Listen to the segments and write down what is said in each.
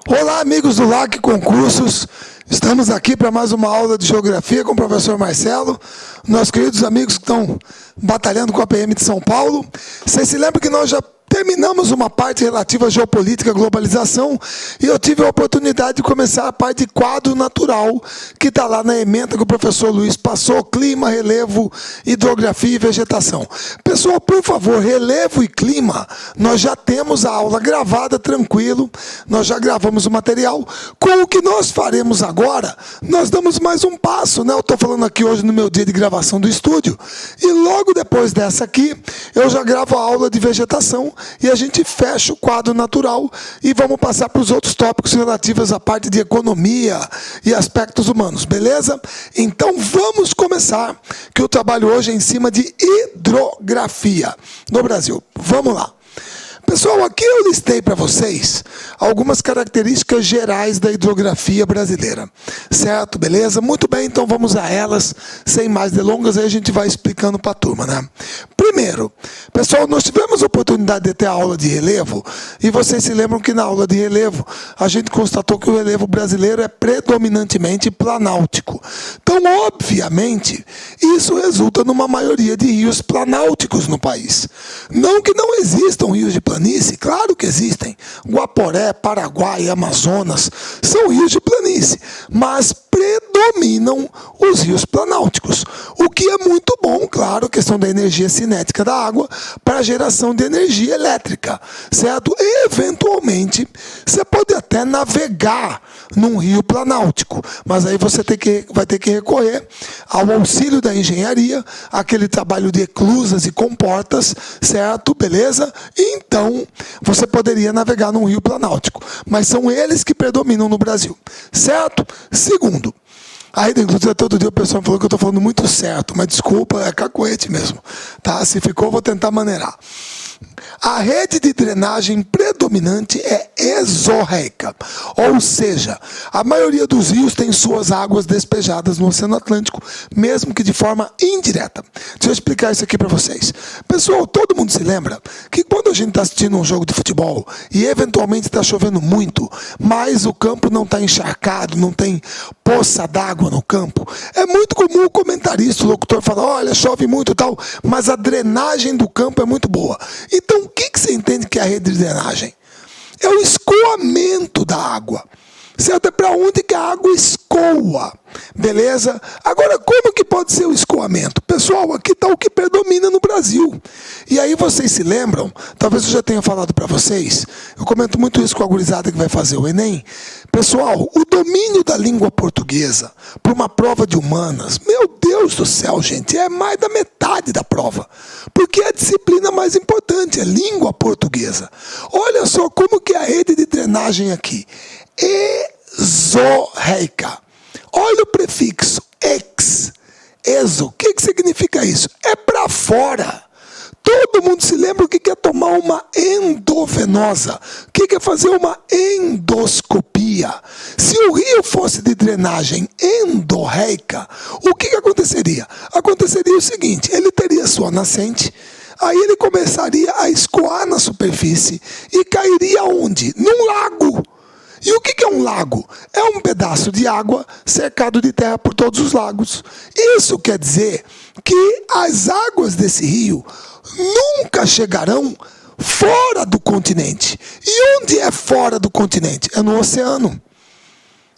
Olá, amigos do LAC Concursos. Estamos aqui para mais uma aula de Geografia com o professor Marcelo. Nossos queridos amigos que estão batalhando com a PM de São Paulo. Vocês se lembram que nós já terminamos uma parte relativa à geopolítica e globalização e eu tive a oportunidade de começar a parte de quadro natural, que está lá na ementa que o professor Luiz passou, clima, relevo, hidrografia e vegetação. Pessoal, por favor, relevo e clima, nós já temos a aula gravada, tranquilo, nós já gravamos o material. Com o que nós faremos agora, nós damos mais um passo, né? Eu estou falando aqui hoje no meu dia de gravação do estúdio, e logo depois dessa aqui, eu já gravo a aula de vegetação, e a gente fecha o quadro natural e vamos passar para os outros tópicos relativos à parte de economia e aspectos humanos, beleza? Então vamos começar, que o trabalho hoje é em cima de hidrografia no Brasil. Vamos lá. Pessoal, aqui eu listei para vocês algumas características gerais da hidrografia brasileira. Certo? Beleza? Muito bem, então vamos a elas, sem mais delongas, aí a gente vai explicando para a turma, né? Primeiro, pessoal, nós tivemos a oportunidade de ter a aula de relevo, e vocês se lembram que na aula de relevo, a gente constatou que o relevo brasileiro é predominantemente planáltico. Então, obviamente, isso resulta numa maioria de rios planálticos no país. Não que não existam rios de planície, claro que existem. Guaporé, Paraguai, Amazonas, são rios de planície, mas predominam os rios planálticos, o que é muito bom, claro, questão da energia cinética da água para a geração de energia elétrica, certo? E, eventualmente, você pode até navegar num rio planáltico, mas aí você vai ter que recorrer ao auxílio da engenharia, aquele trabalho de eclusas e comportas, certo? Beleza? Então, você poderia navegar num rio planáltico, mas são eles que predominam no Brasil, certo? Segundo, aí, inclusive, todo dia o pessoal falou que eu estou falando muito certo, mas desculpa, é cacoete mesmo, tá? Se ficou, vou tentar maneirar. A rede de drenagem predominante é exorreica, ou seja, a maioria dos rios tem suas águas despejadas no Oceano Atlântico, mesmo que de forma indireta. Deixa eu explicar isso aqui para vocês. Pessoal, todo mundo se lembra que quando a gente está assistindo um jogo de futebol e eventualmente está chovendo muito, mas o campo não está encharcado, não tem poça d'água no campo, é muito comum o comentarista, o locutor falar, olha, chove muito e tal, mas a drenagem do campo é muito boa. Então, o que você entende que é a rede de drenagem? É o escoamento da água. Certo? É para onde que a água escoa. Beleza? Agora, como que pode ser o escoamento? Pessoal, aqui está o que predomina no Brasil. E aí vocês se lembram, talvez eu já tenha falado para vocês, eu comento muito isso com a gurizada que vai fazer o Enem. Pessoal, o domínio da língua portuguesa para uma prova de humanas, meu Deus do céu, gente, é mais da metade da prova. Porque é a disciplina mais importante, é língua portuguesa. Olha só como que é a rede de drenagem aqui. Exorreica. Olha o prefixo ex. Exo. O que significa isso? É para fora. Todo mundo se lembra o que é tomar uma endovenosa. O que é fazer uma endoscopia. Se o rio fosse de drenagem endorreica, o que aconteceria? Aconteceria o seguinte, ele teria sua nascente, aí ele começaria a escoar na superfície e cairia onde? Num lago. E o que é um lago? É um pedaço de água cercado de terra por todos os lagos. Isso quer dizer que as águas desse rio nunca chegarão fora do continente. E onde é fora do continente? É no oceano.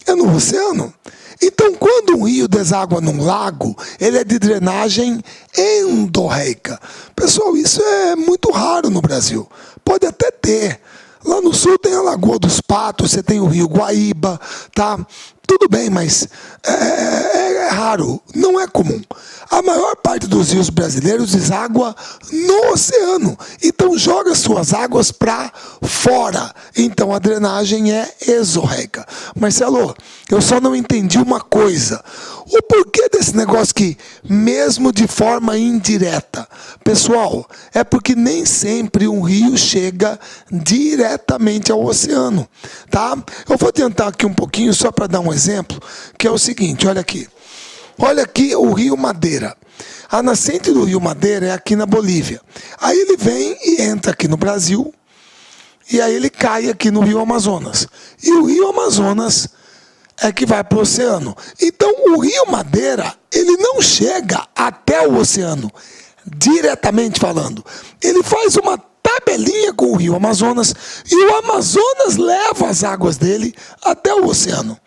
É no oceano. Então, quando um rio deságua num lago, ele é de drenagem endorreica. Pessoal, isso é muito raro no Brasil. Pode até ter. Lá no sul tem a Lagoa dos Patos, você tem o Rio Guaíba, tá? Tudo bem, mas é raro, não é comum. A maior parte dos rios brasileiros deságua no oceano, então joga suas águas para fora. Então a drenagem é exorreica. Marcelo, eu só não entendi uma coisa. O porquê desse negócio que, mesmo de forma indireta? Pessoal, é porque nem sempre um rio chega diretamente ao oceano, tá? Eu vou adiantar aqui um pouquinho só para dar um exemplo, que é o seguinte, olha aqui. Olha aqui o Rio Madeira. A nascente do Rio Madeira é aqui na Bolívia. Aí ele vem e entra aqui no Brasil e aí ele cai aqui no Rio Amazonas. E o Rio Amazonas é que vai para o oceano. Então o Rio Madeira, ele não chega até o oceano, diretamente falando. Ele faz uma tabelinha com o Rio Amazonas e o Amazonas leva as águas dele até o oceano.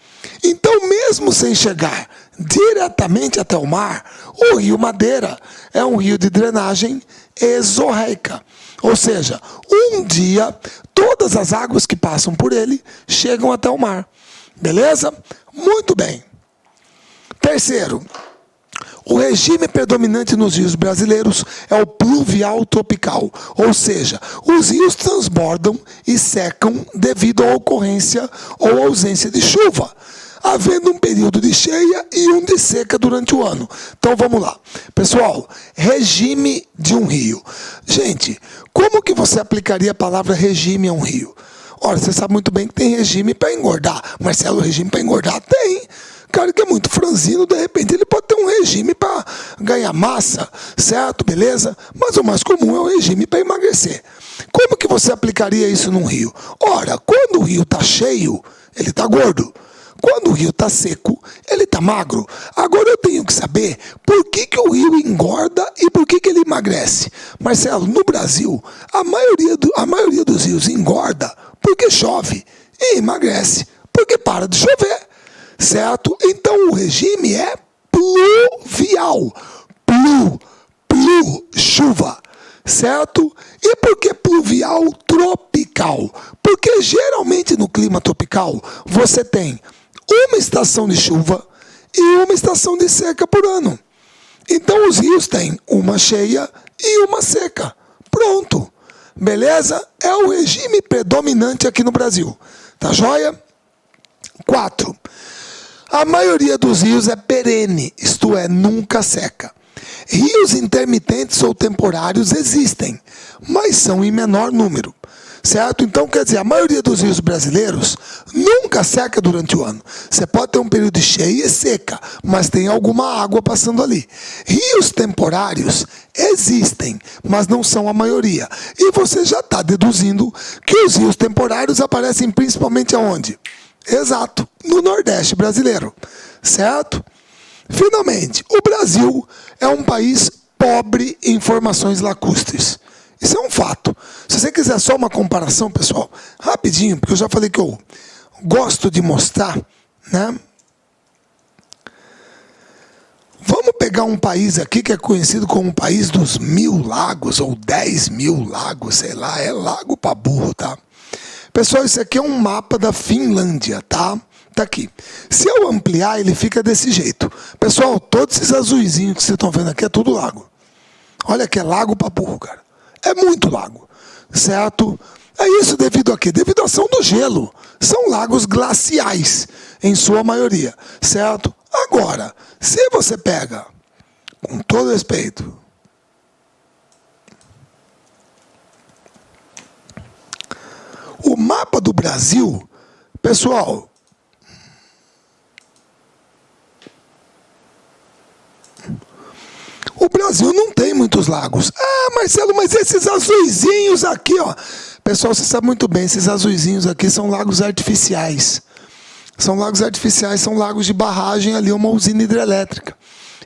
Então, mesmo sem chegar diretamente até o mar, o Rio Madeira é um rio de drenagem exorreica. Ou seja, um dia, todas as águas que passam por ele chegam até o mar. Beleza? Muito bem. Terceiro, o regime predominante nos rios brasileiros é o pluvial tropical, ou seja, os rios transbordam e secam devido à ocorrência ou ausência de chuva, havendo um período de cheia e um de seca durante o ano. Então vamos lá. Pessoal, regime de um rio. Gente, como que você aplicaria a palavra regime a um rio? Olha, você sabe muito bem que tem regime para engordar. Marcelo, regime para engordar? Tem. Cara que é muito franzino, de repente ele pode ter um regime para ganhar massa, certo? Beleza? Mas o mais comum é o regime para emagrecer. Como que você aplicaria isso num rio? Ora, quando o rio está cheio, ele está gordo. Quando o rio está seco, ele está magro. Agora eu tenho que saber por que o rio engorda e por que ele emagrece. Marcelo, no Brasil, a maioria dos rios engorda porque chove e emagrece porque para de chover. Certo? Então o regime é pluvial. Chuva. Certo? E por que pluvial tropical? Porque geralmente no clima tropical você tem uma estação de chuva e uma estação de seca por ano. Então os rios têm uma cheia e uma seca. Pronto. Beleza? É o regime predominante aqui no Brasil. Tá joia? 4. A maioria dos rios é perene, isto é, nunca seca. Rios intermitentes ou temporários existem, mas são em menor número. Certo? Então, quer dizer, a maioria dos rios brasileiros nunca seca durante o ano. Você pode ter um período de cheia e seca, mas tem alguma água passando ali. Rios temporários existem, mas não são a maioria. E você já está deduzindo que os rios temporários aparecem principalmente aonde? Exato, no Nordeste brasileiro, certo? Finalmente, o Brasil é um país pobre em formações lacustres. Isso é um fato. Se você quiser só uma comparação, pessoal, rapidinho, porque eu já falei que eu gosto de mostrar, né? Vamos pegar um país aqui que é conhecido como o país dos 1000 lagos, ou 10.000 lagos, sei lá, é lago pra burro, tá? Pessoal, isso aqui é um mapa da Finlândia, tá? Tá aqui. Se eu ampliar, ele fica desse jeito. Pessoal, todos esses azuizinhos que vocês estão vendo aqui é tudo lago. Olha que é lago pra burro, cara. É muito lago, certo? É isso devido a quê? Devido à ação do gelo. São lagos glaciais, em sua maioria, certo? Agora, se você pega, com todo respeito, o mapa do Brasil, pessoal, o Brasil não tem muitos lagos. Ah, Marcelo, mas esses azuizinhos aqui, ó. Pessoal, você sabe muito bem, esses azuizinhos aqui são lagos artificiais. São lagos artificiais, são lagos de barragem ali, uma usina hidrelétrica.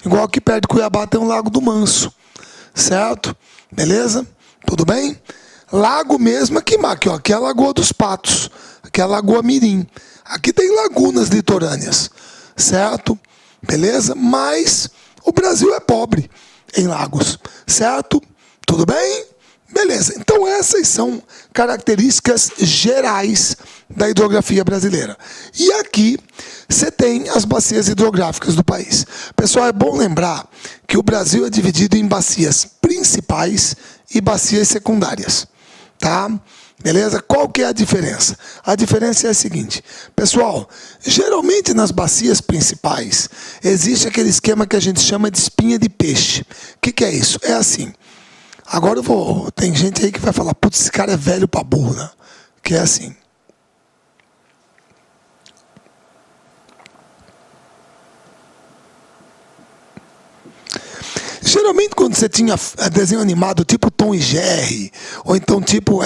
Igual aqui perto de Cuiabá tem um Lago do Manso. Certo? Beleza? Tudo bem? Lago mesmo aqui, ó. Aqui é a Lagoa dos Patos. Aqui é a Lagoa Mirim. Aqui tem lagunas litorâneas. Certo? Beleza? Mas o Brasil é pobre em lagos. Certo? Tudo bem? Beleza. Então essas são características gerais da hidrografia brasileira. E aqui você tem as bacias hidrográficas do país. Pessoal, é bom lembrar que o Brasil é dividido em bacias principais e bacias secundárias. Tá? Beleza? Qual que é a diferença? A diferença é a seguinte. Pessoal, geralmente nas bacias principais existe aquele esquema que a gente chama de espinha de peixe. O que é isso? É assim. Agora tem gente aí que vai falar, putz, esse cara é velho pra burro, né? Que é assim. Geralmente quando você tinha desenho animado tipo Tom e Jerry, ou então tipo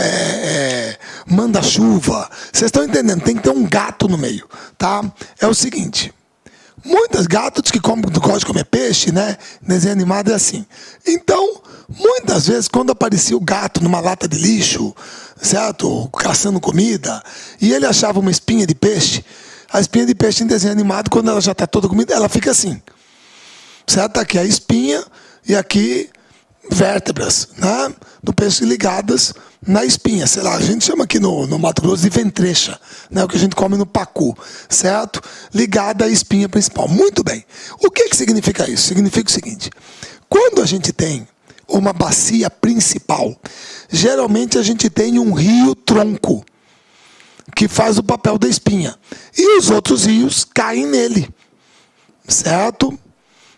Manda-Chuva, vocês estão entendendo, tem que ter um gato no meio, tá? É o seguinte, muitos gatos que gostam de comer peixe, né? Desenho animado é assim. Então, muitas vezes, quando aparecia o gato numa lata de lixo, certo? Caçando comida, e ele achava uma espinha de peixe, a espinha de peixe em desenho animado, quando ela já está toda comida, ela fica assim. Certo? Aqui a espinha e aqui vértebras, né? Do peixe ligadas na espinha, sei lá, a gente chama aqui no Mato Grosso de ventrecha, né? O que a gente come no pacu, certo? Ligada à espinha principal. Muito bem. O que significa isso? Significa o seguinte, quando a gente tem uma bacia principal, geralmente a gente tem um rio-tronco, que faz o papel da espinha. E os outros rios caem nele, certo?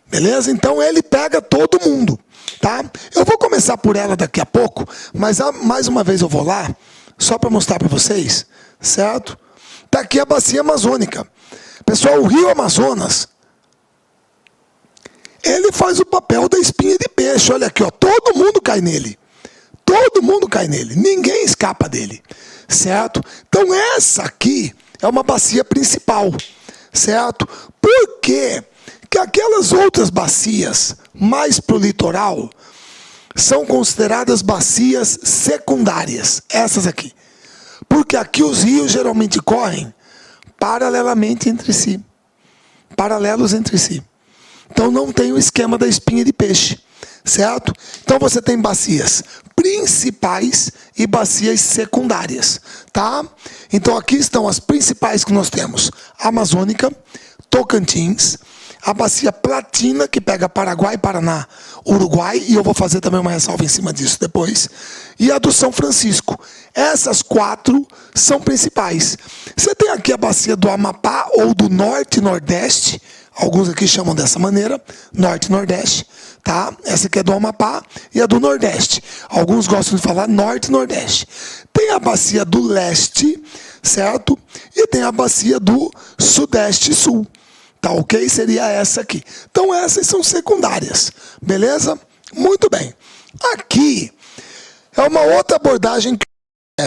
Beleza? Então ele pega todo mundo, tá? Eu vou começar por ela daqui a pouco, mas mais uma vez eu vou lá, só para mostrar para vocês, certo? Tá aqui a bacia amazônica. Pessoal, o rio Amazonas, ele faz o papel da espinha de peixe. Olha aqui, ó, todo mundo cai nele. Todo mundo cai nele, ninguém escapa dele, certo? Então essa aqui é uma bacia principal, certo? Por quê? Que aquelas outras bacias mais para o litoral são consideradas bacias secundárias, essas aqui. Porque aqui os rios geralmente correm paralelamente entre si, paralelos entre si. Então não tem o esquema da espinha de peixe, certo? Então você tem bacias principais e bacias secundárias, tá? Então aqui estão as principais que nós temos: Amazônica, Tocantins, a bacia Platina, que pega Paraguai, Paraná, Uruguai, e eu vou fazer também uma ressalva em cima disso depois, e a do São Francisco. Essas quatro são principais. Você tem aqui a bacia do Amapá, ou do Norte e Nordeste, alguns aqui chamam dessa maneira, Norte e Nordeste, tá? Essa aqui é do Amapá e a do Nordeste. Alguns gostam de falar Norte e Nordeste. Tem a bacia do Leste, certo? E tem a bacia do Sudeste e Sul. Tá ok? Seria essa aqui. Então essas são secundárias, beleza? Muito bem. Aqui é uma outra abordagem que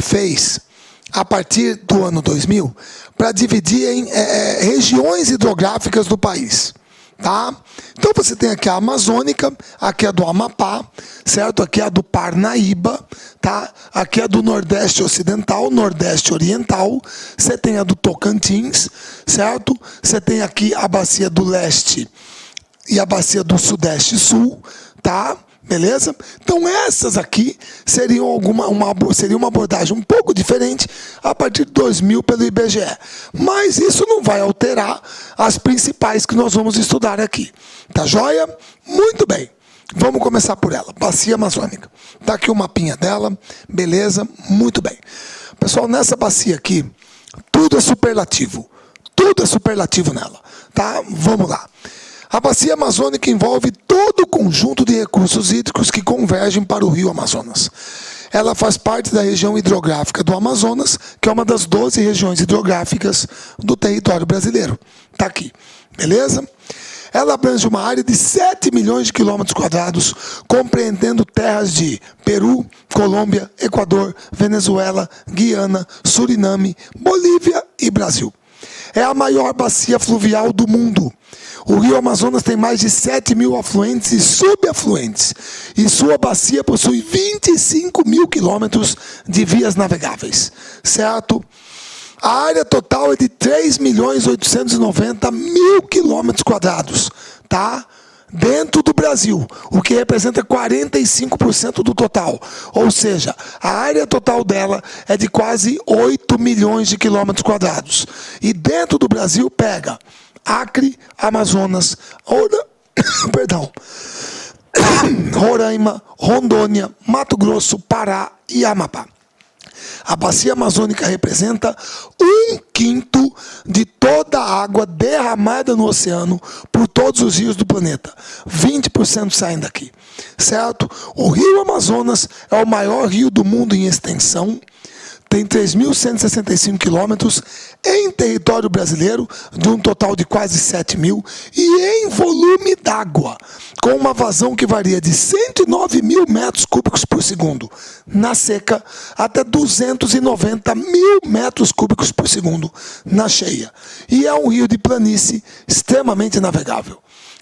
fez a partir do ano 2000 para dividir em regiões hidrográficas do país. Tá? Então você tem aqui a Amazônica, aqui a do Amapá, certo? Aqui a do Parnaíba, tá? Aqui a do Nordeste Ocidental, Nordeste Oriental, você tem a do Tocantins, certo? Você tem aqui a bacia do Leste e a bacia do Sudeste e Sul, tá? Beleza? Então essas aqui seriam seria uma abordagem um pouco diferente a partir de 2000 pelo IBGE. Mas isso não vai alterar as principais que nós vamos estudar aqui. Tá joia? Muito bem. Vamos começar por ela. Bacia Amazônica. Tá aqui o mapinha dela. Beleza? Muito bem. Pessoal, nessa bacia aqui, tudo é superlativo. Tudo é superlativo nela. Tá? Vamos lá. A bacia amazônica envolve todo o conjunto de recursos hídricos que convergem para o rio Amazonas. Ela faz parte da região hidrográfica do Amazonas, que é uma das 12 regiões hidrográficas do território brasileiro. Está aqui, beleza? Ela abrange uma área de 7 milhões de quilômetros quadrados, compreendendo terras de Peru, Colômbia, Equador, Venezuela, Guiana, Suriname, Bolívia e Brasil. É a maior bacia fluvial do mundo. O rio Amazonas tem mais de 7 mil afluentes e subafluentes, e sua bacia possui 25 mil quilômetros de vias navegáveis, certo? A área total é de 3.890.000 quilômetros quadrados, tá? Dentro do Brasil, o que representa 45% do total. Ou seja, a área total dela é de quase 8 milhões de quilômetros quadrados. E dentro do Brasil pega Acre, Amazonas, Roraima, Rondônia, Mato Grosso, Pará e Amapá. A bacia amazônica representa 1/5 de toda a água derramada no oceano por todos os rios do planeta. 20% saem daqui, certo? O rio Amazonas é o maior rio do mundo em extensão, tem 3.165 quilômetros em território brasileiro, de um total de quase 7 mil, e em volume d'água, com uma vazão que varia de 109 mil metros cúbicos por segundo na seca, até 290 mil metros cúbicos por segundo na cheia. E é um rio de planície extremamente navegável,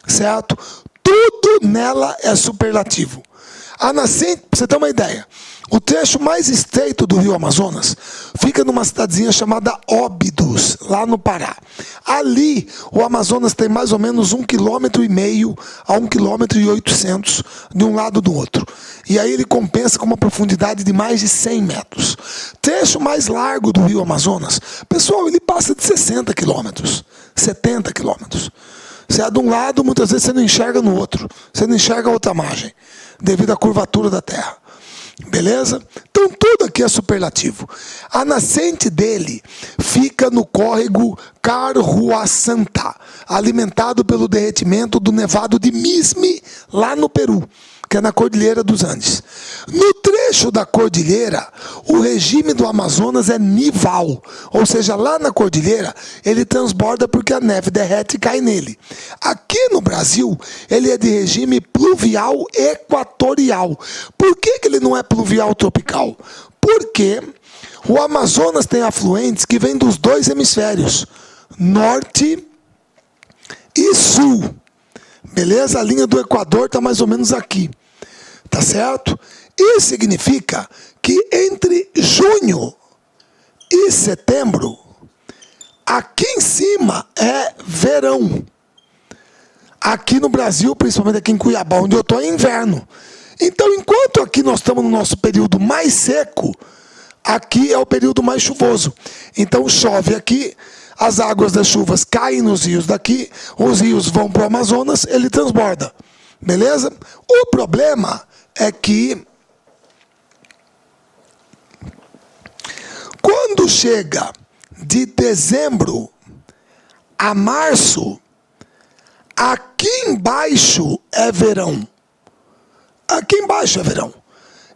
certo? Tudo nela é superlativo. A nascente, para você ter uma ideia, o trecho mais estreito do rio Amazonas fica numa cidadezinha chamada Óbidos, lá no Pará. Ali, o Amazonas tem mais ou menos 1,5 km a 1,8 km de um lado do outro. E aí ele compensa com uma profundidade de mais de 100 metros. Trecho mais largo do rio Amazonas, pessoal, ele passa de 60 quilômetros, 70 quilômetros. Você é de um lado, muitas vezes você não enxerga no outro. Você não enxerga a outra margem, devido à curvatura da terra. Beleza? Então tudo aqui é superlativo. A nascente dele fica no córrego Carhuaçanta, alimentado pelo derretimento do Nevado de Mismi, lá no Peru, que é na Cordilheira dos Andes. No trecho da cordilheira, o regime do Amazonas é nival, ou seja, lá na cordilheira, ele transborda porque a neve derrete e cai nele. Aqui no Brasil, ele é de regime pluvial equatorial. Por que ele não é pluvial tropical? Porque o Amazonas tem afluentes que vêm dos dois hemisférios, norte e sul. Beleza? A linha do Equador está mais ou menos aqui. Tá certo? Isso significa que entre junho e setembro, aqui em cima é verão. Aqui no Brasil, principalmente aqui em Cuiabá, onde eu estou, é inverno. Então, enquanto aqui nós estamos no nosso período mais seco, aqui é o período mais chuvoso. Então, chove aqui, as águas das chuvas caem nos rios daqui, os rios vão para o Amazonas, ele transborda. Beleza? O problema é que quando chega de dezembro a março, aqui embaixo é verão. Aqui embaixo é verão.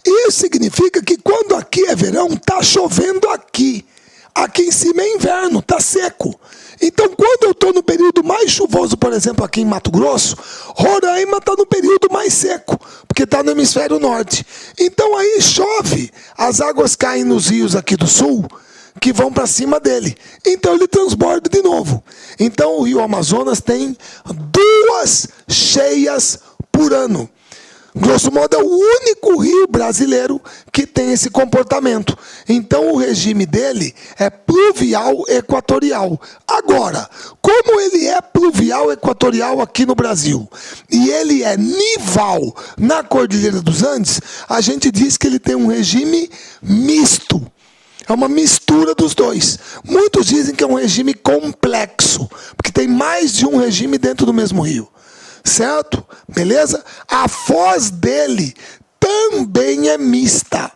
Isso significa que quando aqui é verão, está chovendo aqui. Aqui em cima é inverno, está seco. Então, quando eu estou no período mais chuvoso, por exemplo, aqui em Mato Grosso, Roraima está no período mais seco, porque está no hemisfério norte. Então, aí chove, as águas caem nos rios aqui do sul, que vão para cima dele. Então, ele transborda de novo. Então, o rio Amazonas tem 2 cheias por ano. Grosso modo, é o único rio brasileiro que tem esse comportamento. Então, o regime dele é pluvial equatorial. Agora, como ele é pluvial equatorial aqui no Brasil e ele é nival na Cordilheira dos Andes, a gente diz que ele tem um regime misto. É uma mistura dos dois. Muitos dizem que é um regime complexo, porque tem mais de um regime dentro do mesmo rio. Certo? Beleza? A foz dele também é mista.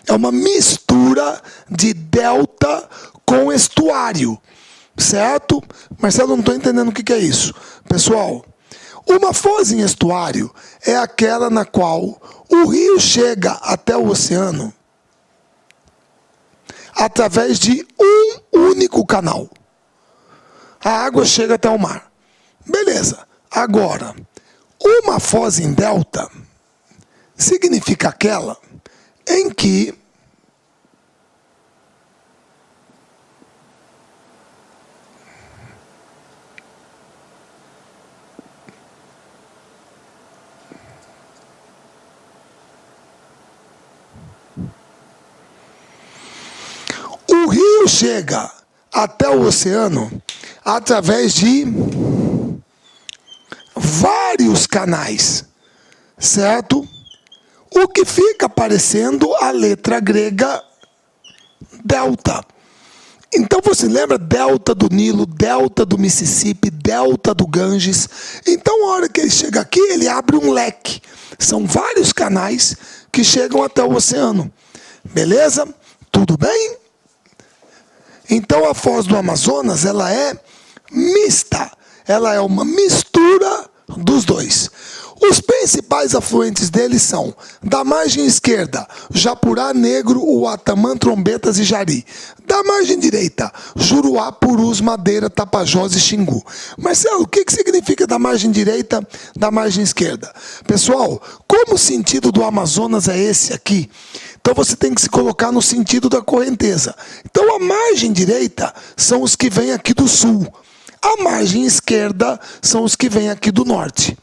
É uma mistura de delta com estuário. Certo? Marcelo, não estou entendendo o que é isso. Pessoal, uma foz em estuário é aquela na qual o rio chega até o oceano através de um único canal. A água chega até o mar. Beleza. Agora, uma foz em delta significa aquela em que o rio chega até o oceano através de vários canais, certo? O que fica parecendo a letra grega delta. Então você lembra delta do Nilo, delta do Mississippi, delta do Ganges. Então a hora que ele chega aqui, ele abre um leque. São vários canais que chegam até o oceano. Beleza? Tudo bem? Então a foz do Amazonas, ela é mista. Ela é uma mistura dos dois. Os principais afluentes deles são, da margem esquerda, Japurá, Negro, Uatamã, Trombetas e Jari. Da margem direita, Juruá, Purus, Madeira, Tapajós e Xingu. Marcelo, o que significa da margem direita, da margem esquerda? Pessoal, como o sentido do Amazonas é esse aqui, então você tem que se colocar no sentido da correnteza. Então a margem direita são os que vêm aqui do sul. A margem esquerda são os que vêm aqui do norte.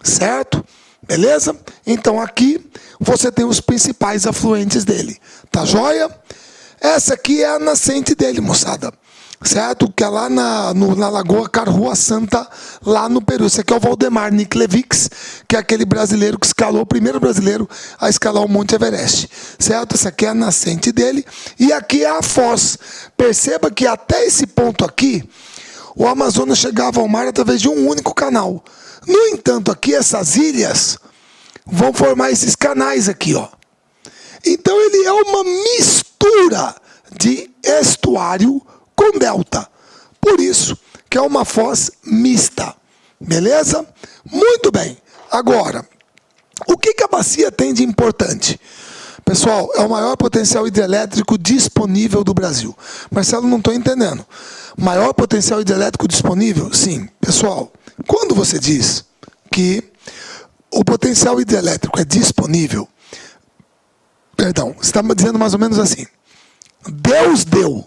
Certo? Beleza? Então aqui você tem os principais afluentes dele. Tá joia? Essa aqui é a nascente dele, moçada. Certo? Que é lá na Lagoa Carrua Santa, lá no Peru. Esse aqui é o Valdemar Niklevics, que é aquele brasileiro que escalou, o primeiro brasileiro a escalar o Monte Everest. Certo? Essa aqui é a nascente dele. E aqui é a foz. Perceba que até esse ponto aqui, o Amazonas chegava ao mar através de um único canal. No entanto, aqui essas ilhas vão formar esses canais aqui, ó. Então ele é uma mistura de estuário com delta. Por isso que é uma foz mista. Beleza? Muito bem. Agora, o que a bacia tem de importante? Pessoal, é o maior potencial hidrelétrico disponível do Brasil. Marcelo, não estou entendendo. Maior potencial hidrelétrico disponível? Sim. Pessoal, quando você diz que o potencial hidrelétrico é disponível, perdão, você está dizendo mais ou menos assim, Deus deu.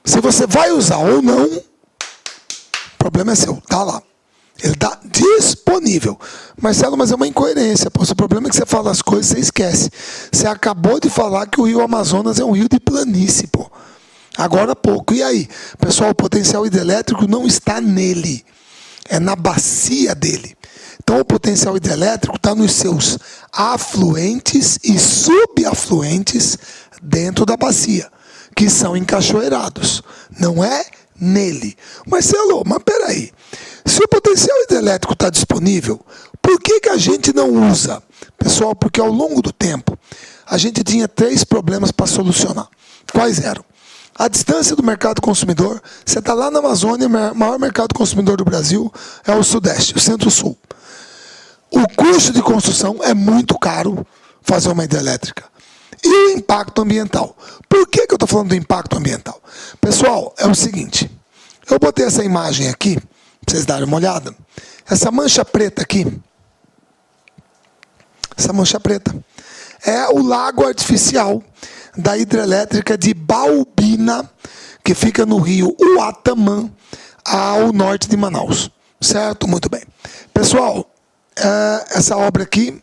Se você vai usar ou não, o problema é seu, está lá. Ele está disponível. Marcelo, mas é uma incoerência. Pô, o problema é que você fala as coisas e você esquece. Você acabou de falar que o rio Amazonas é um rio de planície, pô. Agora há pouco. E aí? Pessoal, o potencial hidrelétrico não está nele. É na bacia dele. Então o potencial hidrelétrico está nos seus afluentes e subafluentes dentro da bacia, que são encachoeirados. Não é nele. Marcelo, mas peraí. Se o potencial hidrelétrico está disponível, por que a gente não usa? Pessoal, porque ao longo do tempo, a gente tinha 3 problemas para solucionar. Quais eram? A distância do mercado consumidor, você está lá na Amazônia, o maior mercado consumidor do Brasil é o Sudeste, o Centro-Sul. O custo de construção é muito caro fazer uma hidrelétrica. E o impacto ambiental. Por que eu estou falando do impacto ambiental? Pessoal, é o seguinte, eu botei essa imagem aqui, para vocês darem uma olhada. Essa mancha preta aqui, essa mancha preta, é o lago artificial da hidrelétrica de Baubina, que fica no rio Uatamã, ao norte de Manaus. Certo? Muito bem. Pessoal, essa obra aqui,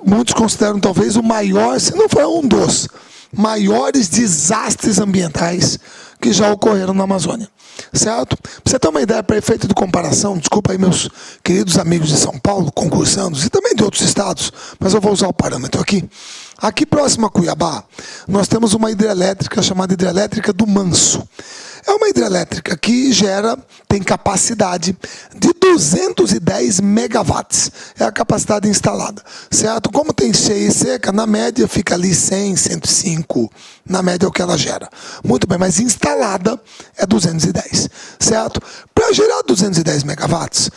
muitos consideram talvez o maior, se não for um dos maiores desastres ambientais que já ocorreram na Amazônia. Certo? Para você ter uma ideia, para efeito de comparação, desculpa aí meus queridos amigos de São Paulo, concursandos, e também de outros estados, mas eu vou usar o parâmetro aqui. Aqui próximo a Cuiabá, nós temos uma hidrelétrica chamada Hidrelétrica do Manso. É uma hidrelétrica que tem capacidade de 210 megawatts. É a capacidade instalada. Certo? Como tem cheia e seca, na média fica ali 100, 105. Na média é o que ela gera. Muito bem, mas instalada é 210. Certo? Para gerar 210 megawatts,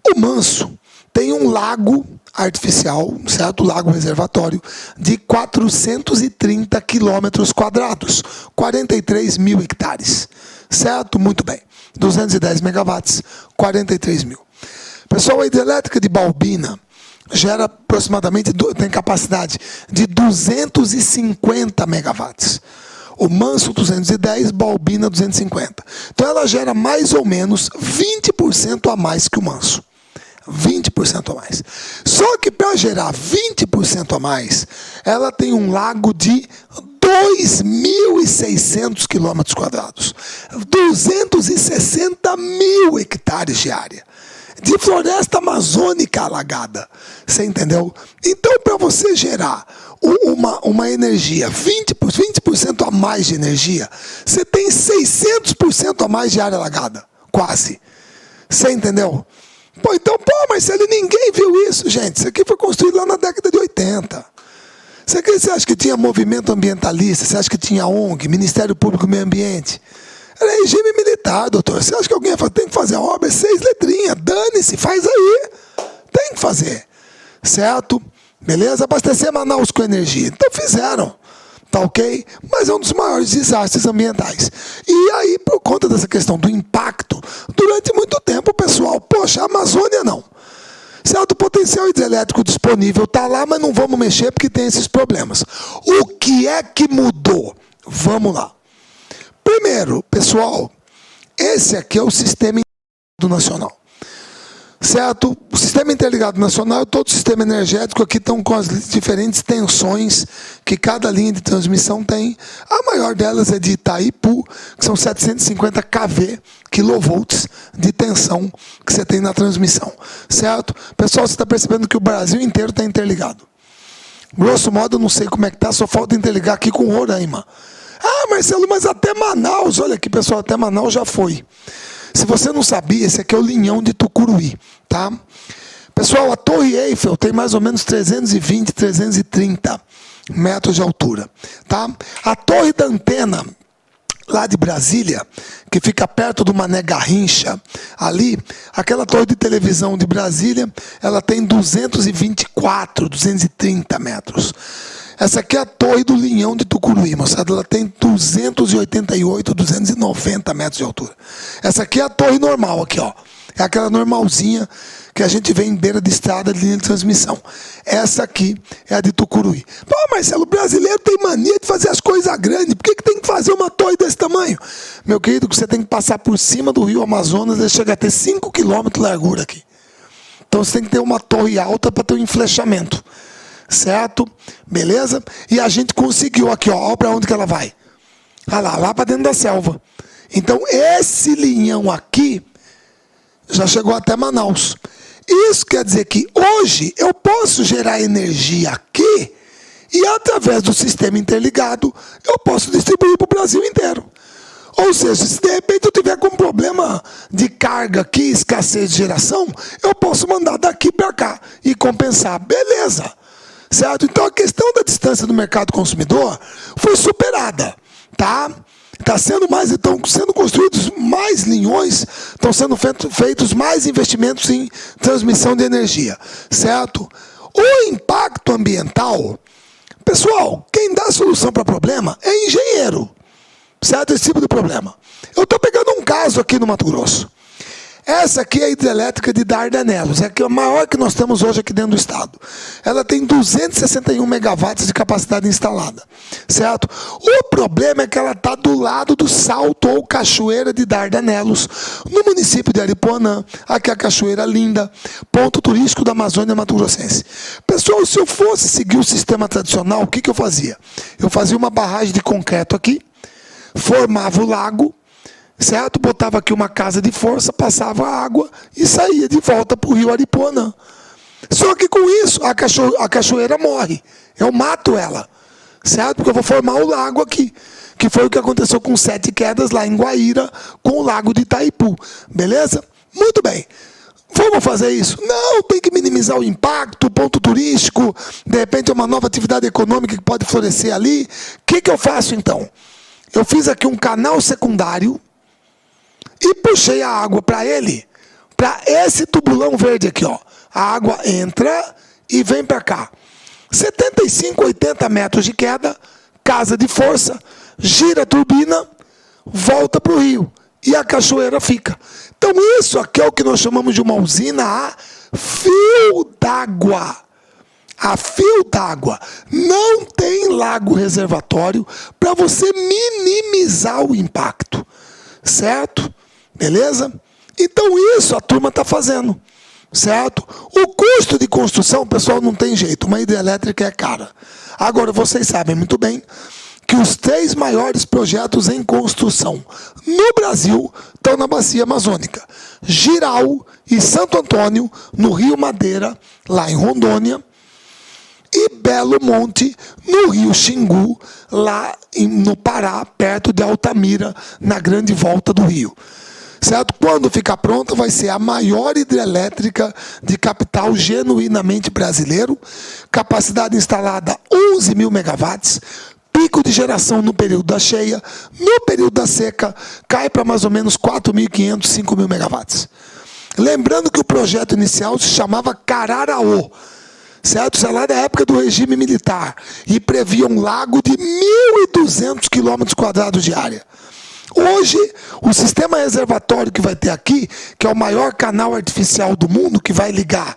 o Manso tem um lago artificial, certo? Lago reservatório, de 430 quilômetros quadrados, 43 mil hectares. Certo? Muito bem. 210 megawatts, 43 mil. Pessoal, a hidrelétrica de Baubina gera aproximadamente, tem capacidade de 250 megawatts. O Manso 210, Baubina 250. Então ela gera mais ou menos 20% a mais que o Manso. 20% a mais. Só que para gerar 20% a mais, ela tem um lago de 2.600 quilômetros quadrados. 260 mil hectares de área. De floresta amazônica alagada. Você entendeu? Então, para você gerar uma energia, 20% a mais de energia, você tem 600% a mais de área alagada. Quase. Você entendeu? Pô, então, Marcelo, ninguém viu isso, gente. Isso aqui foi construído lá na década de 80. Você acha que tinha movimento ambientalista? Você acha que tinha ONG, Ministério Público do Meio Ambiente? regime militar, doutor. Você acha que alguém tem que fazer a obra? É 6 letrinhas. Dane-se, faz aí. Tem que fazer. Certo? Beleza? Abastecer Manaus com energia. Então fizeram. Tá ok? Mas é um dos maiores desastres ambientais. E aí, por conta dessa questão do impacto, durante muito tempo, o pessoal, poxa, a Amazônia não. Certo? O potencial hidrelétrico disponível está lá, mas não vamos mexer porque tem esses problemas. O que é que mudou? Vamos lá. Primeiro, pessoal, esse aqui é o Sistema Interligado Nacional. Certo? O Sistema Interligado Nacional e todo o sistema energético aqui estão com as diferentes tensões que cada linha de transmissão tem. A maior delas é de Itaipu, que são 750 kV, kilovolts de tensão que você tem na transmissão. Certo? Pessoal, você está percebendo que o Brasil inteiro está interligado. Grosso modo, eu não sei como é que está, só falta interligar aqui com Roraima. Ah, Marcelo, mas até Manaus, olha aqui, pessoal, até Manaus já foi. Se você não sabia, esse aqui é o linhão de Tucuruí, tá? Pessoal, a Torre Eiffel tem mais ou menos 320, 330 metros de altura, tá? A torre da antena, lá de Brasília, que fica perto do Mané Garrincha, ali, aquela torre de televisão de Brasília, ela tem 224, 230 metros. Essa aqui é a torre do linhão de Tucuruí, moçada. Ela tem 288, 290 metros de altura. Essa aqui é a torre normal, aqui, ó. É aquela normalzinha que a gente vê em beira de estrada de linha de transmissão. Essa aqui é a de Tucuruí. Pô, Marcelo, o brasileiro tem mania de fazer as coisas grandes. Por que tem que fazer uma torre desse tamanho? Meu querido, você tem que passar por cima do rio Amazonas, ele chega a ter 5 km de largura aqui. Então você tem que ter uma torre alta para ter um enflechamento. Certo? Beleza? E a gente conseguiu aqui, ó. Olha para onde que ela vai. Olha lá para dentro da selva. Então, esse linhão aqui já chegou até Manaus. Isso quer dizer que hoje eu posso gerar energia aqui e, através do sistema interligado, eu posso distribuir para o Brasil inteiro. Ou seja, se de repente eu tiver com problema de carga aqui, escassez de geração, eu posso mandar daqui para cá e compensar. Beleza. Certo? Então a questão da distância do mercado consumidor foi superada, tá? Está sendo mais, estão sendo construídos mais linhões, estão sendo feitos mais investimentos em transmissão de energia, certo? O impacto ambiental, pessoal, quem dá a solução para o problema é engenheiro, certo? Esse tipo de problema. Eu estou pegando um caso aqui no Mato Grosso. Essa aqui é a hidrelétrica de Dardanelos, é a maior que nós temos hoje aqui dentro do estado. Ela tem 261 megawatts de capacidade instalada, certo? O problema é que ela está do lado do Salto ou Cachoeira de Dardanelos, no município de Aripuanã, aqui é a Cachoeira Linda, ponto turístico da Amazônia Mato-Grossense. Pessoal, se eu fosse seguir o sistema tradicional, o que eu fazia? Eu fazia uma barragem de concreto aqui, formava o lago, certo? Botava aqui uma casa de força, passava água e saía de volta para o rio Aripuanã. Só que com isso, a cachoeira morre. Eu mato ela, certo? Porque eu vou formar o lago aqui, que foi o que aconteceu com 7 quedas lá em Guaíra, com o lago de Itaipu. Beleza? Muito bem. Vamos fazer isso? Não, tem que minimizar o impacto, o ponto turístico, de repente é uma nova atividade econômica que pode florescer ali. O que eu faço então? Eu fiz aqui um canal secundário, e puxei a água para ele, para esse tubulão verde aqui, ó. A água entra e vem para cá. 75, 80 metros de queda, casa de força, gira a turbina, volta para o rio. E a cachoeira fica. Então isso aqui é o que nós chamamos de uma usina a fio d'água. A fio d'água. Não tem lago reservatório para você minimizar o impacto. Certo? Beleza? Então isso a turma está fazendo, certo? O custo de construção, pessoal, não tem jeito, uma hidrelétrica é cara. Agora, vocês sabem muito bem que os 3 maiores projetos em construção no Brasil estão na Bacia Amazônica. Jirau e Santo Antônio, no Rio Madeira, lá em Rondônia, e Belo Monte, no Rio Xingu, lá no Pará, perto de Altamira, na grande volta do rio. Certo? Quando ficar pronta, vai ser a maior hidrelétrica de capital genuinamente brasileiro, capacidade instalada 11 mil megawatts, pico de geração no período da cheia, no período da seca, cai para mais ou menos 4.500, 5.000 megawatts. Lembrando que o projeto inicial se chamava Cararaô, certo? Isso é lá da época do regime militar, e previa um lago de 1.200 km² de área. Hoje, o sistema reservatório que vai ter aqui, que é o maior canal artificial do mundo, que vai ligar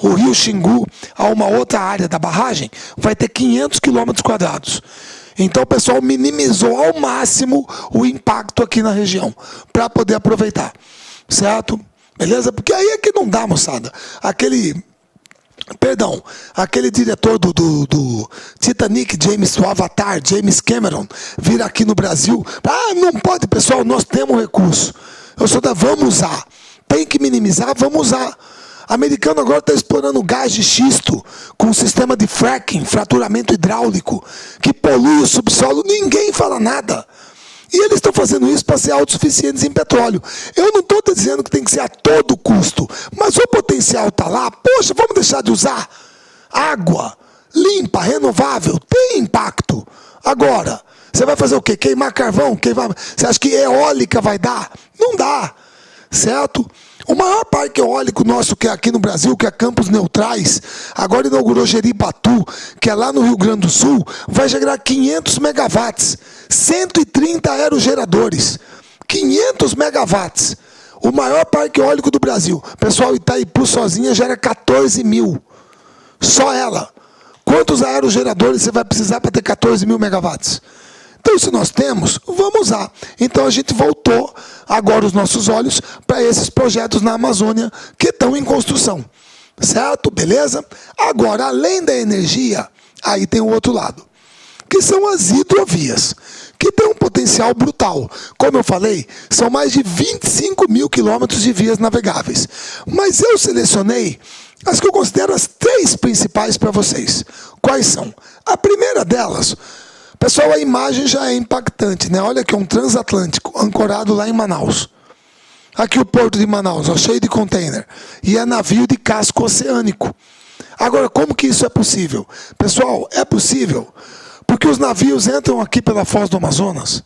o rio Xingu a uma outra área da barragem, vai ter 500 km². Então o pessoal minimizou ao máximo o impacto aqui na região, para poder aproveitar, certo? Beleza? Porque aí é que não dá, moçada. Aquele diretor do Titanic, do Avatar, James Cameron, vir aqui no Brasil. Não pode, pessoal, nós temos recurso. Vamos usar. Tem que minimizar, vamos usar. O americano agora está explorando gás de xisto com um sistema de fracking, fraturamento hidráulico, que polui o subsolo. Ninguém fala nada. E eles estão fazendo isso para ser autossuficientes em petróleo. Eu não estou dizendo que tem que ser a todo custo, mas o potencial está lá. Poxa, vamos deixar de usar água limpa, renovável, tem impacto. Agora, você vai fazer o quê? Queimar carvão? Você acha que eólica vai dar? Não dá, certo? O maior parque eólico nosso que é aqui no Brasil, que é Campos Neutrais, agora inaugurou Jeribatu, que é lá no Rio Grande do Sul, vai gerar 500 megawatts, 130 aerogeradores, 500 megawatts. O maior parque eólico do Brasil. Pessoal, Itaipu sozinha gera 14 mil. Só ela. Quantos aerogeradores você vai precisar para ter 14 mil megawatts? Então, se nós temos, vamos usar. Então, a gente voltou agora os nossos olhos para esses projetos na Amazônia que estão em construção. Certo? Beleza? Agora, além da energia, aí tem o outro lado, que são as hidrovias, que tem um potencial brutal. Como eu falei, são mais de 25 mil quilômetros de vias navegáveis. Mas eu selecionei as que eu considero as 3 principais para vocês. Quais são? A primeira delas... Pessoal, a imagem já é impactante, né? Olha aqui, um transatlântico ancorado lá em Manaus. Aqui o porto de Manaus, ó, cheio de container. E é navio de casco oceânico. Agora, como que isso é possível? Pessoal, é possível porque os navios entram aqui pela Foz do Amazonas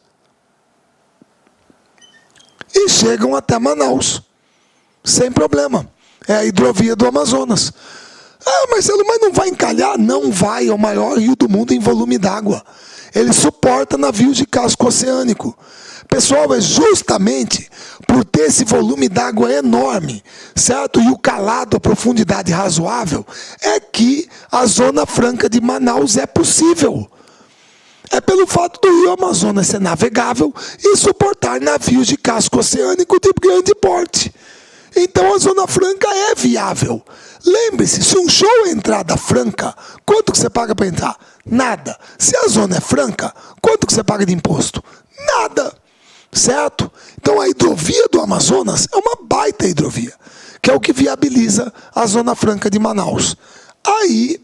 e chegam até Manaus, sem problema. É a hidrovia do Amazonas. Marcelo, mas não vai encalhar? Não vai, é o maior rio do mundo em volume d'água. Ele suporta navios de casco oceânico. Pessoal, é justamente por ter esse volume d'água enorme, certo? E o calado, a profundidade razoável, é que a Zona Franca de Manaus é possível. É pelo fato do rio Amazonas ser navegável e suportar navios de casco oceânico de grande porte. Então a Zona Franca é viável. Lembre-se, se um show é entrada franca, quanto que você paga para entrar? Nada. Se a zona é franca, quanto que você paga de imposto? Nada. Certo? Então a hidrovia do Amazonas é uma baita hidrovia, que é o que viabiliza a Zona Franca de Manaus. Aí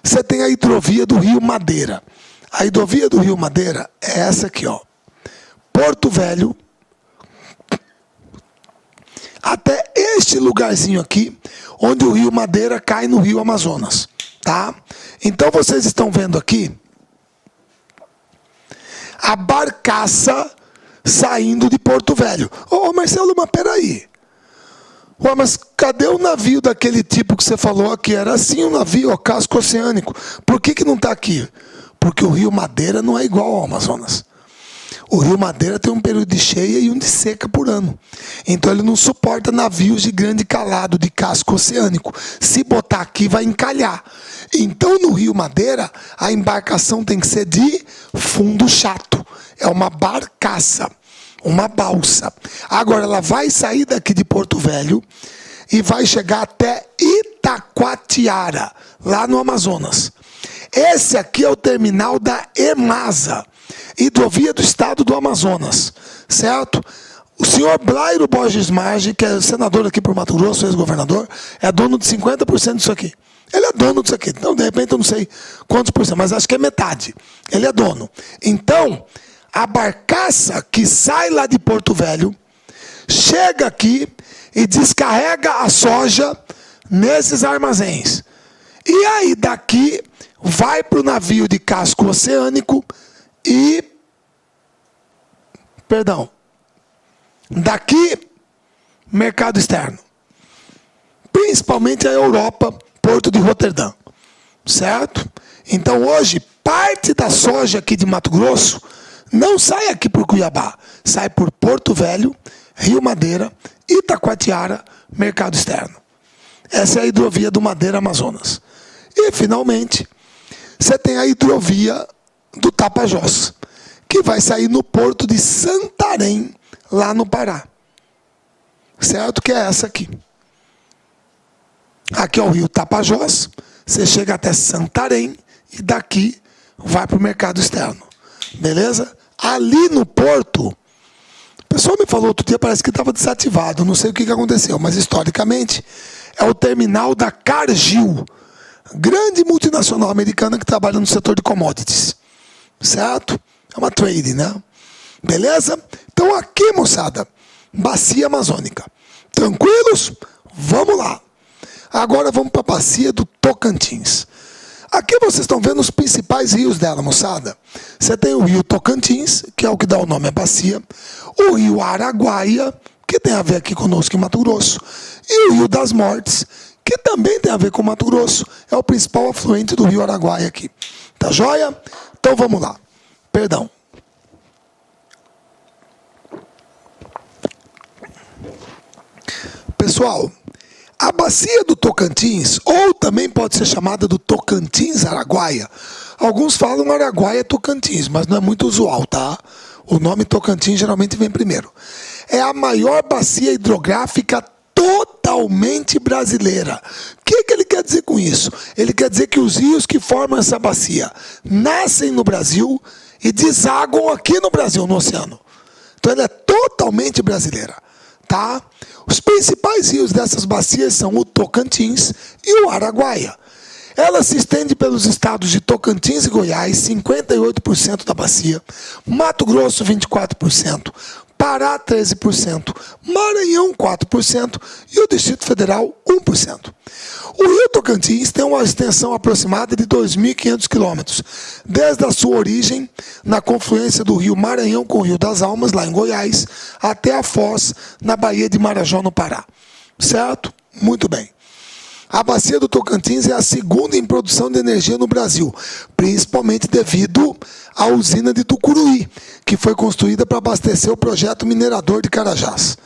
você tem a hidrovia do Rio Madeira. A hidrovia do Rio Madeira é essa aqui, ó. Porto Velho, até este lugarzinho aqui, onde o Rio Madeira cai no Rio Amazonas, tá? Então vocês estão vendo aqui a barcaça saindo de Porto Velho. Marcelo, mas peraí. Mas cadê o navio daquele tipo que você falou aqui? Era assim um navio, ó, casco oceânico. Por que não está aqui? Porque o Rio Madeira não é igual ao Amazonas. O Rio Madeira tem um período de cheia e um de seca por ano. Então ele não suporta navios de grande calado, de casco oceânico. Se botar aqui, vai encalhar. Então no Rio Madeira, a embarcação tem que ser de fundo chato. É uma barcaça, uma balsa. Agora ela vai sair daqui de Porto Velho e vai chegar até Itacoatiara, lá no Amazonas. Esse aqui é o terminal da EMASA, Hidrovia do Estado do Amazonas, certo? O senhor Blairo Borges Marge, que é senador aqui por Mato Grosso, ex-governador, é dono de 50% disso aqui. Ele é dono disso aqui. Então, de repente, eu não sei quantos por cento, mas acho que é metade. Ele é dono. Então, a barcaça que sai lá de Porto Velho, chega aqui e descarrega a soja nesses armazéns. E aí, daqui, vai para o navio de casco oceânico e... Perdão. Daqui, mercado externo. Principalmente a Europa, Porto de Roterdã. Certo? Então hoje, parte da soja aqui de Mato Grosso não sai aqui por Cuiabá. Sai por Porto Velho, Rio Madeira, Itacoatiara, mercado externo. Essa é a hidrovia do Madeira Amazonas. E, finalmente, você tem a hidrovia do Tapajós, que vai sair no porto de Santarém, lá no Pará. Certo? Que é essa aqui. Aqui é o rio Tapajós, você chega até Santarém e daqui vai para o mercado externo. Beleza? Ali no porto, o pessoal me falou outro dia, parece que estava desativado, não sei o que aconteceu, mas historicamente é o terminal da Cargill, grande multinacional americana que trabalha no setor de commodities. Certo? É uma trade, né? Beleza? Então aqui, moçada, bacia amazônica. Tranquilos? Vamos lá. Agora vamos para a bacia do Tocantins. Aqui vocês estão vendo os principais rios dela, moçada. Você tem o rio Tocantins, que é o que dá o nome à bacia. O rio Araguaia, que tem a ver aqui conosco em Mato Grosso. E o rio das Mortes, que também tem a ver com Mato Grosso. É o principal afluente do rio Araguaia aqui. Tá joia? Então vamos lá. Perdão. Pessoal, a bacia do Tocantins, ou também pode ser chamada do Tocantins Araguaia. Alguns falam Araguaia Tocantins, mas não é muito usual, tá? O nome Tocantins geralmente vem primeiro. É a maior bacia hidrográfica totalmente brasileira. O que ele quer dizer com isso? Ele quer dizer que os rios que formam essa bacia nascem no Brasil e desaguam aqui no Brasil, no oceano. Então ela é totalmente brasileira, tá? Os principais rios dessas bacias são o Tocantins e o Araguaia. Ela se estende pelos estados de Tocantins e Goiás, 58% da bacia, Mato Grosso, 24%, Pará, 13%, Maranhão, 4% e o Distrito Federal, 1%. O rio Tocantins tem uma extensão aproximada de 2.500 quilômetros, desde a sua origem, na confluência do rio Maranhão com o Rio das Almas, lá em Goiás, até a foz, na Baía de Marajó, no Pará. Certo? Muito bem. A bacia do Tocantins é a segunda em produção de energia no Brasil, principalmente devido à usina de Tucuruí, que foi construída para abastecer o projeto minerador de Carajás.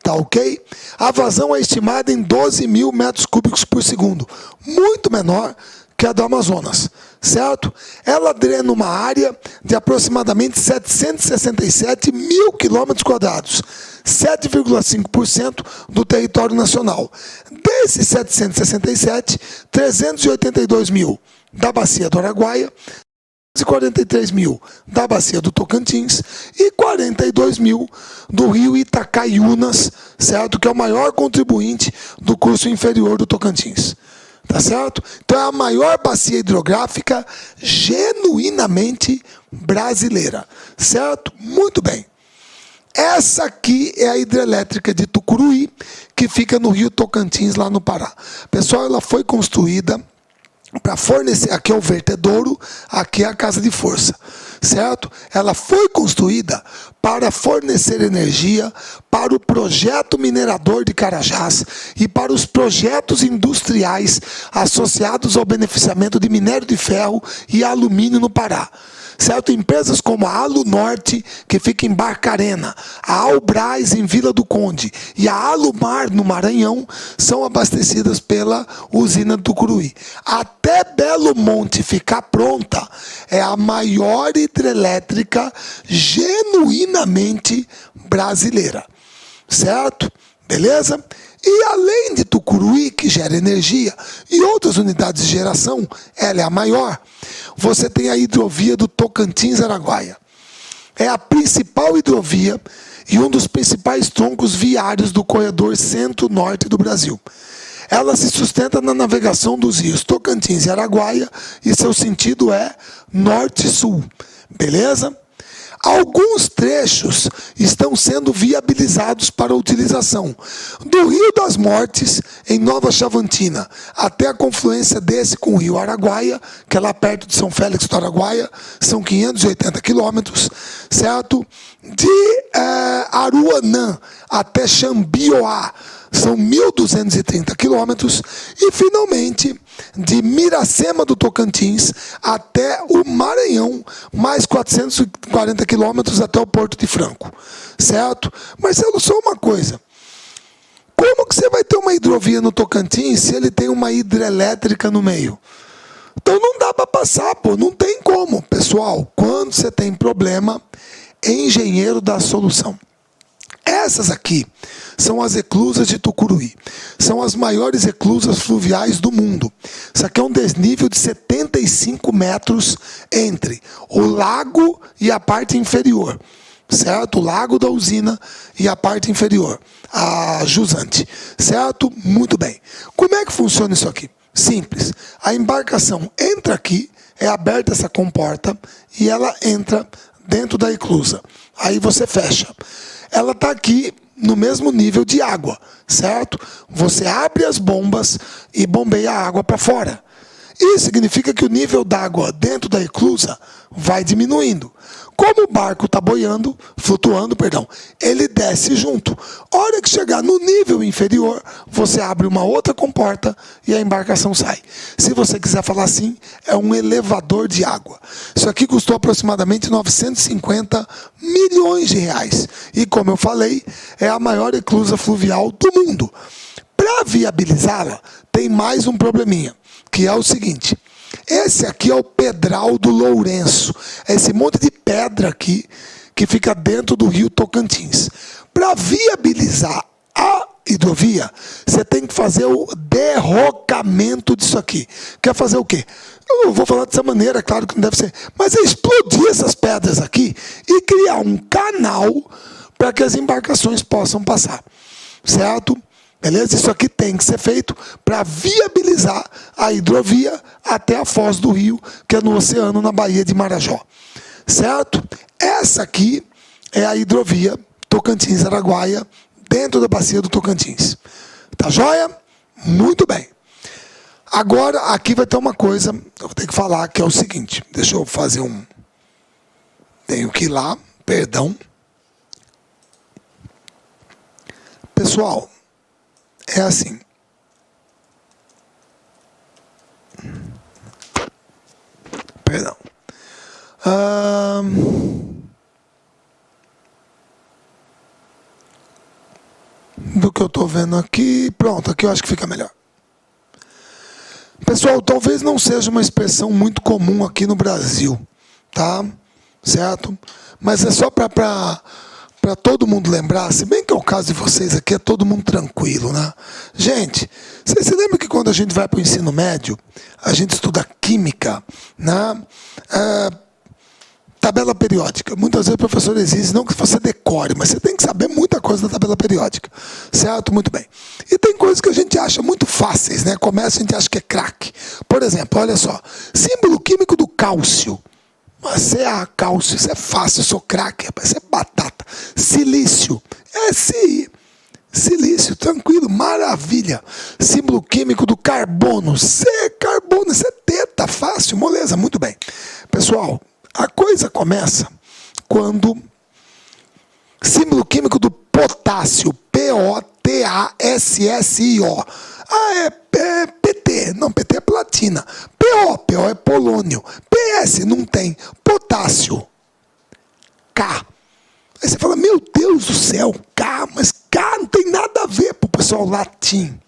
Tá ok? A vazão é estimada em 12 mil metros cúbicos por segundo, muito menor que a do Amazonas, certo? Ela drena uma área de aproximadamente 767 mil quilômetros quadrados, 7,5% do território nacional. Desses 767, 382 mil da bacia do Araguaia, 43 mil da bacia do Tocantins e 42 mil do rio Itacaiunas, certo? Que é o maior contribuinte do curso inferior do Tocantins. Tá certo? Então é a maior bacia hidrográfica genuinamente brasileira. Certo? Muito bem. Essa aqui é a hidrelétrica de Tucuruí, que fica no rio Tocantins, lá no Pará. Pessoal, ela foi construída para fornecer, aqui é o vertedouro, aqui é a casa de força, certo? Ela foi construída para fornecer energia para o projeto minerador de Carajás e para os projetos industriais associados ao beneficiamento de minério de ferro e alumínio no Pará. Certo? Empresas como a Alunorte, que fica em Barcarena, a Albrás em Vila do Conde e a Alumar no Maranhão são abastecidas pela usina do Tucuruí. Até Belo Monte ficar pronta, é a maior hidrelétrica genuinamente brasileira. Certo? Beleza? E além de Tucuruí, que gera energia, e outras unidades de geração, ela é a maior, você tem a hidrovia do Tocantins-Araguaia. É a principal hidrovia e um dos principais troncos viários do corredor centro-norte do Brasil. Ela se sustenta na navegação dos rios Tocantins e Araguaia e seu sentido é norte-sul. Beleza? Alguns trechos estão sendo viabilizados para utilização. Do Rio das Mortes, em Nova Chavantina, até a confluência desse com o Rio Araguaia, que é lá perto de São Félix do Araguaia, são 580 quilômetros, certo? De Aruanã até Xambioá, são 1.230 quilômetros. E, finalmente, de Miracema do Tocantins até o Maranhão, mais 440 quilômetros até o Porto de Franco, certo? Marcelo, só uma coisa. Como que você vai ter uma hidrovia no Tocantins se ele tem uma hidrelétrica no meio? Então não dá para passar, pô, não tem como. Pessoal, quando você tem problema, engenheiro dá a solução. Essas aqui são as eclusas de Tucuruí. São as maiores eclusas fluviais do mundo. Isso aqui é um desnível de 75 metros entre o lago e a parte inferior. Certo? O lago da usina e a parte inferior, a jusante. Certo? Muito bem. Como é que funciona isso aqui? Simples. A embarcação entra aqui, é aberta essa comporta e ela entra dentro da eclusa. Aí você fecha. Ela está aqui no mesmo nível de água, certo? Você abre as bombas e bombeia a água para fora. Isso significa que o nível d'água dentro da eclusa vai diminuindo. Como o barco está flutuando, ele desce junto. A hora que chegar no nível inferior, você abre uma outra comporta e a embarcação sai. Se você quiser falar assim, é um elevador de água. Isso aqui custou aproximadamente 950 milhões de reais. E como eu falei, é a maior eclusa fluvial do mundo. Para viabilizá-la, tem mais um probleminha, que é o seguinte. Esse aqui é o Pedral do Lourenço. É esse monte de pedra aqui que fica dentro do rio Tocantins. Para viabilizar a hidrovia, você tem que fazer o derrocamento disso aqui. Quer fazer o quê? Eu não vou falar dessa maneira, claro que não deve ser. Mas é explodir essas pedras aqui e criar um canal para que as embarcações possam passar. Certo? Beleza? Isso aqui tem que ser feito para viabilizar a hidrovia até a foz do rio, que é no oceano, na Baía de Marajó. Certo? Essa aqui é a hidrovia Tocantins-Araguaia, dentro da bacia do Tocantins. Tá joia? Muito bem. Agora, aqui vai ter uma coisa, eu vou ter que falar, que é o seguinte. Deixa eu fazer um... Tenho que ir lá, perdão. Pessoal, é assim. Perdão. Do que eu estou vendo aqui, pronto, aqui eu acho que fica melhor. Pessoal, talvez não seja uma expressão muito comum aqui no Brasil, tá? Certo? Mas é só para todo mundo lembrar, se bem que é o caso de vocês aqui, é todo mundo tranquilo, né? Gente, vocês se lembram que quando a gente vai para o ensino médio, a gente estuda química, né? Tabela periódica. Muitas vezes o professor exige não que você decore, mas você tem que saber muita coisa da tabela periódica. Certo? Muito bem. E tem coisas que a gente acha muito fáceis, né? Começa, a gente acha que é craque. Por exemplo, olha só. Símbolo químico do cálcio. Mas cálcio, isso é fácil, eu sou craque, isso é batata. Silício. SI. Silício, tranquilo, maravilha. Símbolo químico do carbono. Carbono, isso é teta, fácil, moleza, muito bem. Pessoal, a coisa começa quando símbolo químico do potássio, POTASSIO. É PT, não, PT é platina. PO é polônio. PS não tem, potássio. K. Aí você fala, meu Deus do céu, K, mas K não tem nada a ver pro pessoal latim.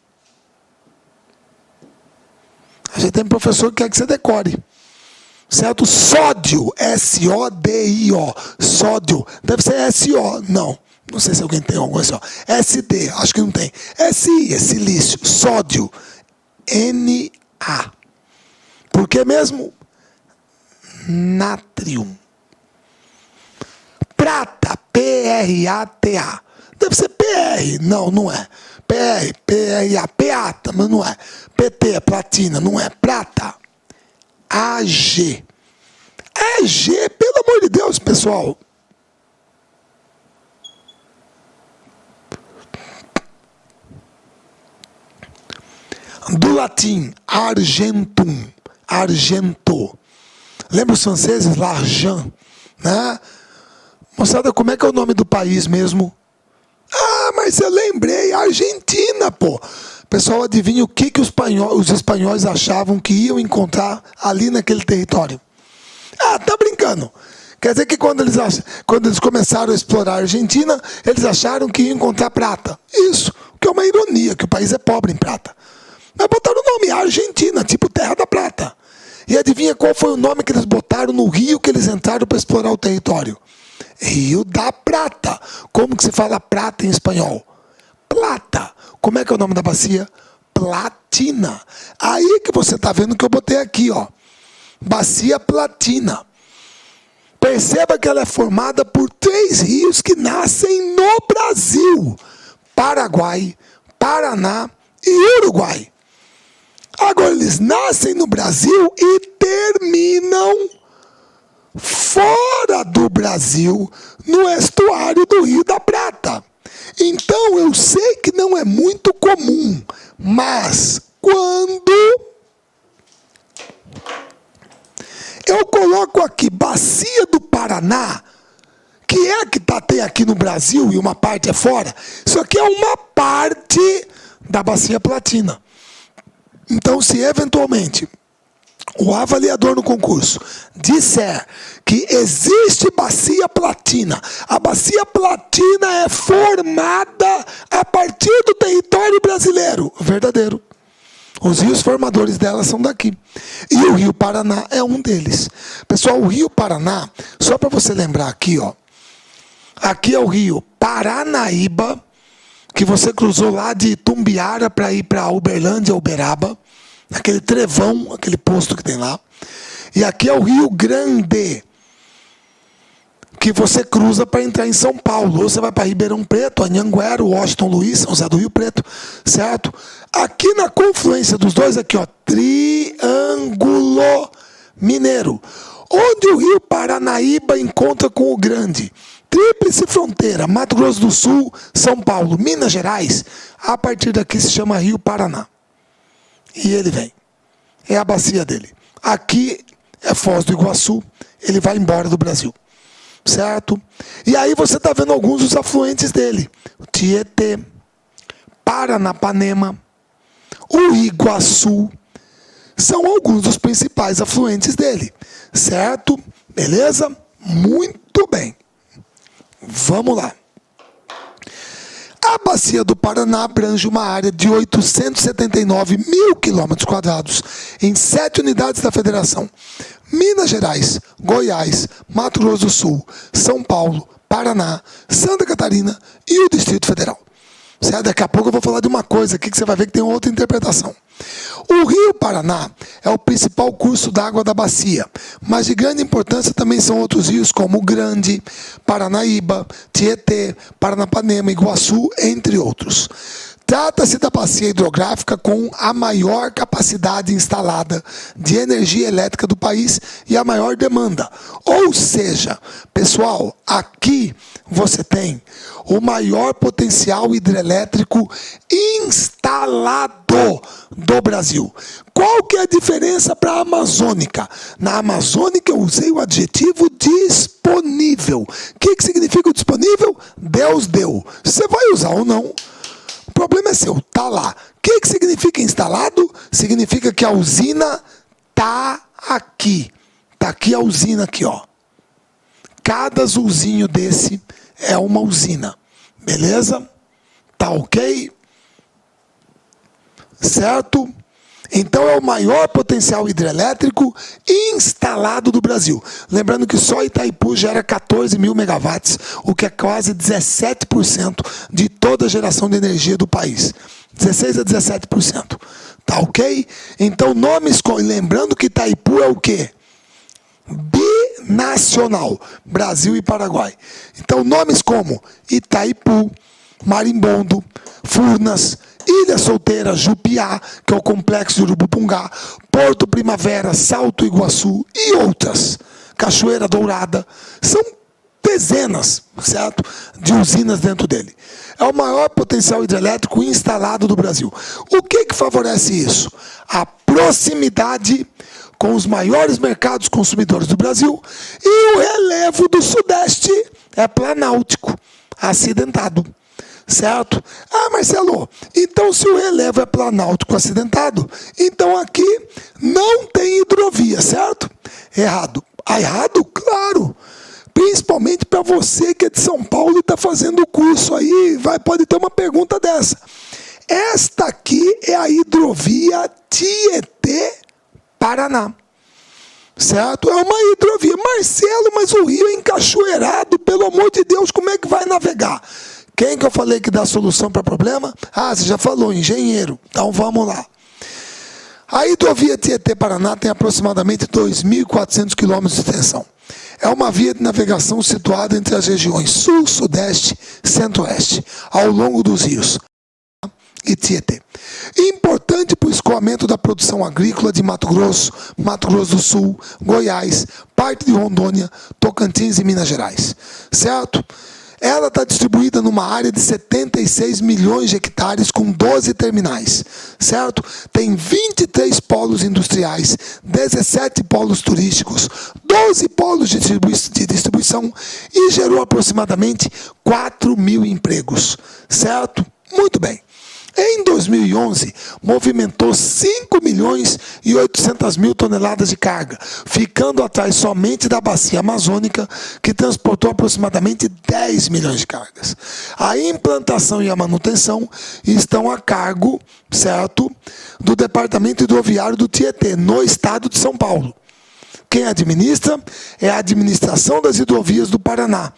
A gente tem um professor que quer que você decore. Certo? Sódio, SODIO, sódio, deve ser SO, não sei se alguém tem algum SO, SD, acho que não tem, SI, é silício, sódio, Na, por que mesmo? Nátrium. Prata, PRATA, deve ser PR, não é, PRA, PATA, mas não é, PT, platina, não é, prata. AG. É G, pelo amor de Deus, pessoal. do latim argentum, argento. Lembra os franceses? L'argent, né? Moçada, como é que é o nome do país mesmo? Ah, mas eu lembrei, Argentina, pô. Pessoal, adivinha o que os espanhóis achavam que iam encontrar ali naquele território? Ah, tá brincando. Quer dizer que quando eles começaram a explorar a Argentina, eles acharam que iam encontrar prata. Isso, que é uma ironia, que o país é pobre em prata. Mas botaram o nome Argentina, tipo Terra da Prata. E adivinha qual foi o nome que eles botaram no rio que eles entraram para explorar o território? Rio da Prata. Como que se fala prata em espanhol? Plata. Como é que é o nome da bacia? Platina. Aí que você está vendo que eu botei aqui, ó. Bacia Platina. Perceba que ela é formada por 3 rios que nascem no Brasil: Paraguai, Paraná e Uruguai. Agora, eles nascem no Brasil e terminam fora do Brasil, no estuário do Rio da Prata. Então, eu sei que não é muito comum, mas quando eu coloco aqui Bacia do Paraná, que é a que tem aqui no Brasil e uma parte é fora, isso aqui é uma parte da Bacia Platina. Então, se eventualmente o avaliador no concurso disser que existe bacia platina, a bacia platina é formada a partir do território brasileiro. Verdadeiro. Os rios formadores dela são daqui. E o Rio Paraná é um deles. Pessoal, o Rio Paraná, só para você lembrar aqui, ó. Aqui é o Rio Paranaíba, que você cruzou lá de Itumbiara para ir para Uberlândia, Uberaba, aquele trevão, aquele posto que tem lá. E aqui é o Rio Grande, que você cruza para entrar em São Paulo. Ou você vai para Ribeirão Preto, Anhanguera, Washington Luiz, São José do Rio Preto, certo? Aqui na confluência dos dois, aqui, ó, Triângulo Mineiro, onde o Rio Paranaíba encontra com o Grande. Tríplice fronteira, Mato Grosso do Sul, São Paulo, Minas Gerais, a partir daqui se chama Rio Paraná. E ele vem. É a bacia dele. Aqui é Foz do Iguaçu, ele vai embora do Brasil. Certo? E aí você está vendo alguns dos afluentes dele. O Tietê, Paranapanema, o Iguaçu, são alguns dos principais afluentes dele. Certo? Beleza? Muito bem. Vamos lá. A Bacia do Paraná abrange uma área de 879 mil quilômetros quadrados em 7 unidades da Federação: Minas Gerais, Goiás, Mato Grosso do Sul, São Paulo, Paraná, Santa Catarina e o Distrito Federal. Certo? Daqui a pouco eu vou falar de uma coisa aqui que você vai ver que tem outra interpretação. O Rio Paraná é o principal curso d'água da bacia, mas de grande importância também são outros rios como o Grande, Paranaíba, Tietê, Paranapanema, Iguaçu, entre outros. Trata-se da bacia hidrográfica com a maior capacidade instalada de energia elétrica do país e a maior demanda. Ou seja, pessoal, aqui você tem o maior potencial hidrelétrico instalado do Brasil. Qual que é a diferença para a Amazônica? Na Amazônica eu usei o adjetivo disponível. O que significa o disponível? Deus deu. Você vai usar ou não? O problema é seu, tá lá. O que significa instalado? Significa que a usina tá aqui. Tá aqui a usina aqui, ó. Cada azulzinho desse é uma usina. Beleza? Tá ok? Certo? Então é o maior potencial hidrelétrico instalado do Brasil. Lembrando que só Itaipu gera 14 mil megawatts, o que é quase 17% de toda a geração de energia do país. 16 a 17%. Tá ok? Então nomes, lembrando que Itaipu é o quê? Binacional, Brasil e Paraguai. Então nomes como Itaipu, Marimbondo, Furnas, Ilha Solteira, Jupiá, que é o complexo de Urubupungá, Porto Primavera, Salto Iguaçu e outras, Cachoeira Dourada, são dezenas, certo, de usinas dentro dele. É o maior potencial hidrelétrico instalado do Brasil. O que favorece isso? A proximidade com os maiores mercados consumidores do Brasil e o relevo do Sudeste é planáltico, acidentado. Certo? Ah, Marcelo, então se o relevo é planáltico acidentado, então aqui não tem hidrovia, certo? Errado. Ah, errado? Claro. Principalmente para você que é de São Paulo e está fazendo o curso aí, pode ter uma pergunta dessa. Esta aqui é a hidrovia Tietê-Paraná. Certo? É uma hidrovia. Marcelo, mas o rio é encachoeirado, pelo amor de Deus, como é que vai navegar? Quem que eu falei que dá solução para problema? Ah, você já falou, engenheiro. Então vamos lá. A hidrovia Tietê-Paraná tem aproximadamente 2.400 quilômetros de extensão. É uma via de navegação situada entre as regiões Sul, Sudeste e Centro-Oeste, ao longo dos rios e Tietê. Importante para o escoamento da produção agrícola de Mato Grosso do Sul, Goiás, parte de Rondônia, Tocantins e Minas Gerais. Certo? Ela está distribuída numa área de 76 milhões de hectares com 12 terminais, certo? Tem 23 polos industriais, 17 polos turísticos, 12 polos de distribuição e gerou aproximadamente 4 mil empregos, certo? Muito bem. Em 2011, movimentou 5 milhões e 800 mil toneladas de carga, ficando atrás somente da bacia amazônica, que transportou aproximadamente 10 milhões de cargas. A implantação e a manutenção estão a cargo, certo, do Departamento Hidroviário do Tietê, no estado de São Paulo. Quem administra é a Administração das Hidrovias do Paraná.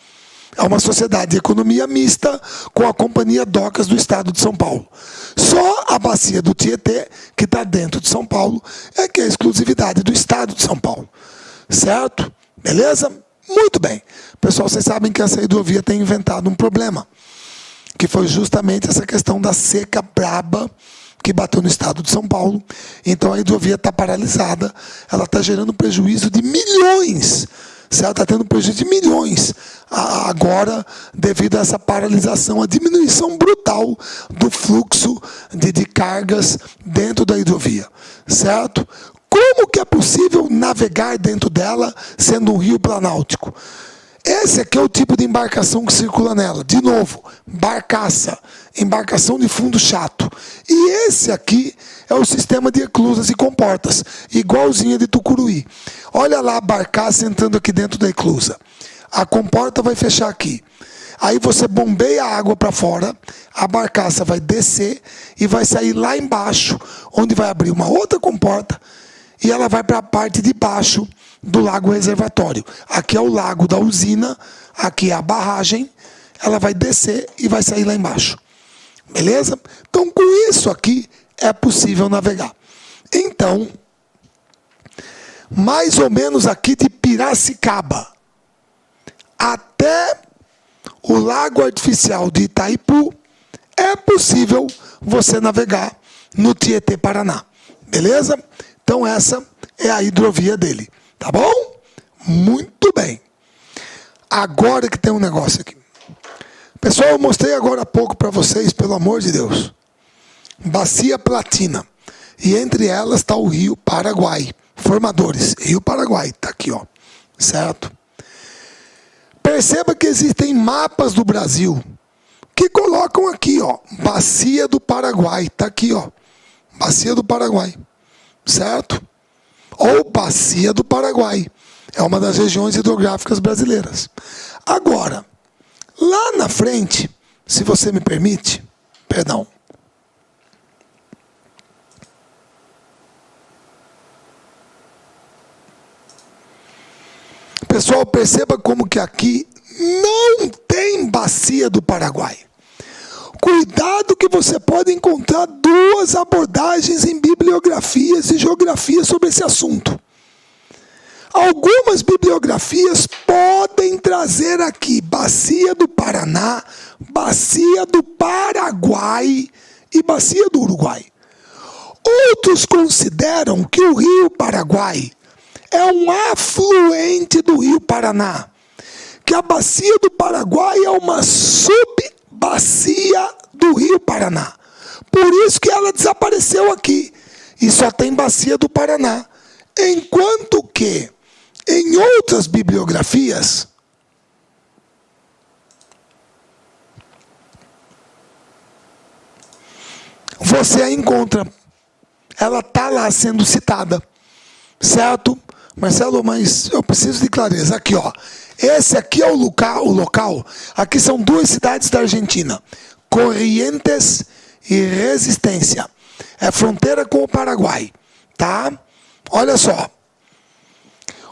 É uma sociedade de economia mista com a Companhia Docas do Estado de São Paulo. Só a bacia do Tietê, que está dentro de São Paulo, é que é a exclusividade do Estado de São Paulo. Certo? Beleza? Muito bem. Pessoal, vocês sabem que essa hidrovia tem inventado um problema, que foi justamente essa questão da seca braba que bateu no estado de São Paulo. Então a hidrovia está paralisada, ela está gerando prejuízo de milhões. Está tendo prejuízo de milhões agora devido a essa paralisação, a diminuição brutal do fluxo de cargas dentro da hidrovia, certo? Como que é possível navegar dentro dela sendo um rio planáltico? Esse aqui é o tipo de embarcação que circula nela. De novo, barcaça, embarcação de fundo chato. E esse aqui é o sistema de eclusas e comportas, igualzinho a de Tucuruí. Olha lá a barcaça entrando aqui dentro da eclusa. A comporta vai fechar aqui. Aí você bombeia a água para fora, a barcaça vai descer e vai sair lá embaixo, onde vai abrir uma outra comporta, e ela vai para a parte de baixo do lago reservatório. Aqui é o lago da usina, aqui é a barragem, ela vai descer e vai sair lá embaixo. Beleza? Então, com isso aqui, é possível navegar. Então, mais ou menos aqui de Piracicaba até o lago artificial de Itaipu, é possível você navegar no Tietê-Paraná. Beleza? Então, essa é a hidrovia dele. Tá bom? Muito bem. Agora que tem um negócio aqui. Pessoal, eu mostrei agora há pouco para vocês, pelo amor de Deus. Bacia Platina. E entre elas está o Rio Paraguai. Formadores. Rio Paraguai. Está aqui, ó. Certo? Perceba que existem mapas do Brasil que colocam aqui, ó. Bacia do Paraguai. Está aqui, ó. Bacia do Paraguai. Certo? Ou Bacia do Paraguai. É uma das regiões hidrográficas brasileiras. Agora, lá na frente, se você me permite, perdão. Pessoal, perceba como que aqui não tem Bacia do Paraguai. Cuidado que você pode encontrar duas abordagens em bibliografias e geografia sobre esse assunto. Algumas bibliografias podem trazer aqui Bacia do Paraná, Bacia do Paraguai e Bacia do Uruguai. Outros consideram que o Rio Paraguai é um afluente do Rio Paraná, que a bacia do Paraguai é uma subbacia do Rio Paraná. Por isso que ela desapareceu aqui. E só tem bacia do Paraná. Enquanto que, em outras bibliografias, você a encontra. Ela está lá sendo citada. Certo? Marcelo, mas eu preciso de clareza. Aqui, ó. Esse aqui é o local. Aqui são duas cidades da Argentina. Corrientes e Resistência. É fronteira com o Paraguai. Tá? Olha só.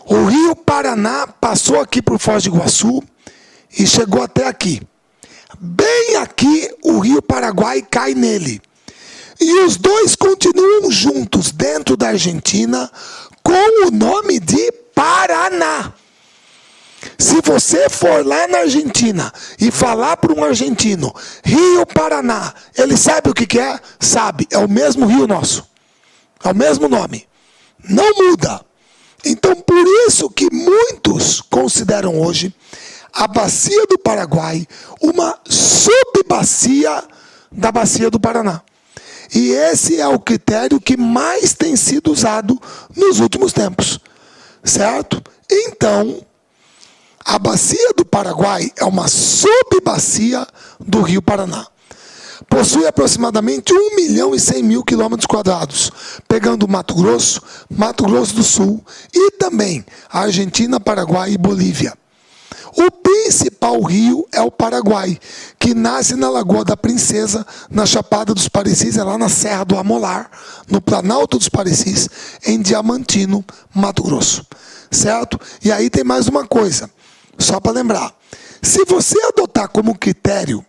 O Rio Paraná passou aqui por Foz do Iguaçu e chegou até aqui. Bem aqui, o Rio Paraguai cai nele. E os dois continuam juntos dentro da Argentina com o nome de Paraná. Se você for lá na Argentina e falar para um argentino, Rio Paraná, ele sabe o que é? Sabe, é o mesmo rio nosso. É o mesmo nome. Não muda. Então, por isso que muitos consideram hoje a bacia do Paraguai uma subbacia da bacia do Paraná. E esse é o critério que mais tem sido usado nos últimos tempos. Certo? Então, a bacia do Paraguai é uma subbacia do Rio Paraná. Possui aproximadamente 1.100.000 km², pegando Mato Grosso do Sul e também a Argentina, Paraguai e Bolívia. O principal rio é o Paraguai, que nasce na Lagoa da Princesa, na Chapada dos Parecis, é lá na Serra do Amolar, no Planalto dos Parecis, em Diamantino, Mato Grosso. Certo? E aí tem mais uma coisa, só para lembrar. Se você adotar como critério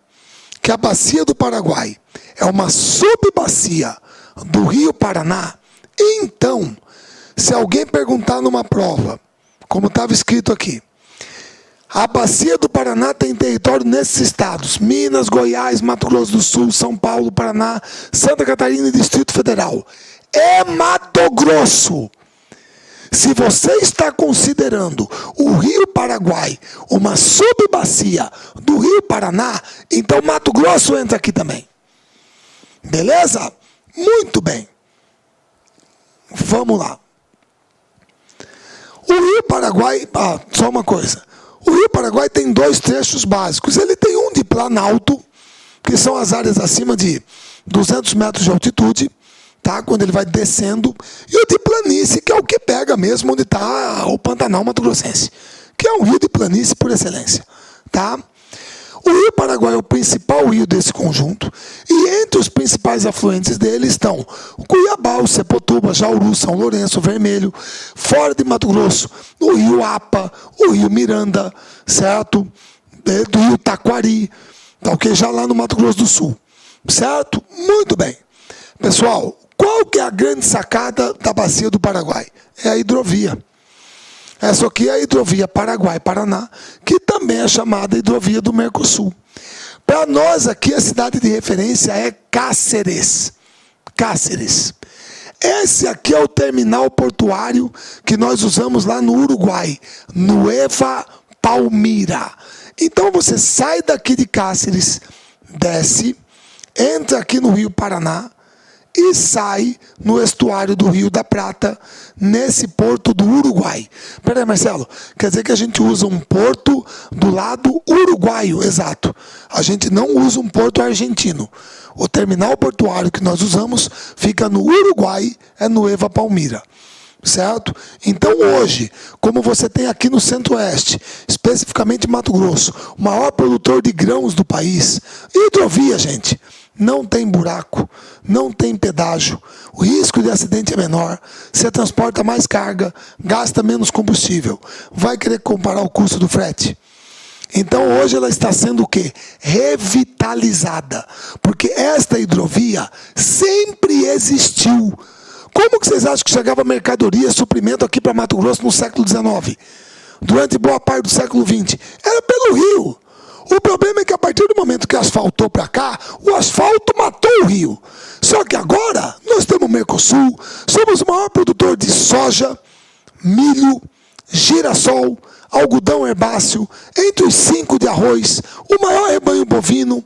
que a bacia do Paraguai é uma subbacia do Rio Paraná, então, se alguém perguntar numa prova, como estava escrito aqui, a bacia do Paraná tem território nesses estados: Minas, Goiás, Mato Grosso do Sul, São Paulo, Paraná, Santa Catarina e Distrito Federal. É Mato Grosso. Se você está considerando o Rio Paraguai uma subbacia do Rio Paraná, então Mato Grosso entra aqui também. Beleza? Muito bem. Vamos lá. O Rio Paraguai, só uma coisa. O Rio Paraguai tem dois trechos básicos. Ele tem um de planalto, que são as áreas acima de 200 metros de altitude, tá? Quando ele vai descendo, e o de planície, que é o que pega mesmo onde está o Pantanal Mato Grossense, que é um rio de planície por excelência. Tá? O Rio Paraguai é o principal rio desse conjunto, e entre os principais afluentes dele estão o Cuiabá, o Sepotuba, Jauru, São Lourenço, Vermelho. Fora de Mato Grosso, o Rio Apa, o Rio Miranda, certo? Do Rio Taquari, tá, ok? Já lá no Mato Grosso do Sul, certo? Muito bem. Pessoal, qual que é a grande sacada da bacia do Paraguai? É a hidrovia. Essa aqui é a hidrovia Paraguai-Paraná, que também é chamada hidrovia do Mercosul. Para nós aqui, a cidade de referência é Cáceres. Cáceres. Esse aqui é o terminal portuário que nós usamos lá no Uruguai, Nueva Palmira. Então você sai daqui de Cáceres, desce, entra aqui no Rio Paraná, e sai no estuário do Rio da Prata, nesse porto do Uruguai. Peraí, Marcelo, quer dizer que a gente usa um porto do lado uruguaio, exato. A gente não usa um porto argentino. O terminal portuário que nós usamos fica no Uruguai, é Nueva Palmira. Certo? Então hoje, como você tem aqui no Centro-Oeste, especificamente Mato Grosso, o maior produtor de grãos do país, hidrovia, gente, não tem buraco, não tem pedágio, o risco de acidente é menor, você transporta mais carga, gasta menos combustível. Vai querer comparar o custo do frete? Então hoje ela está sendo o quê? Revitalizada, porque esta hidrovia sempre existiu. Como que vocês acham que chegava mercadoria, suprimento aqui para Mato Grosso no século XIX? Durante boa parte do século XX? Era pelo rio. O problema é que a partir do momento que asfaltou para cá, o asfalto matou o rio. Só que agora nós temos o Mercosul, somos o maior produtor de soja, milho, girassol, algodão herbáceo, entre os 5 de arroz, o maior rebanho bovino.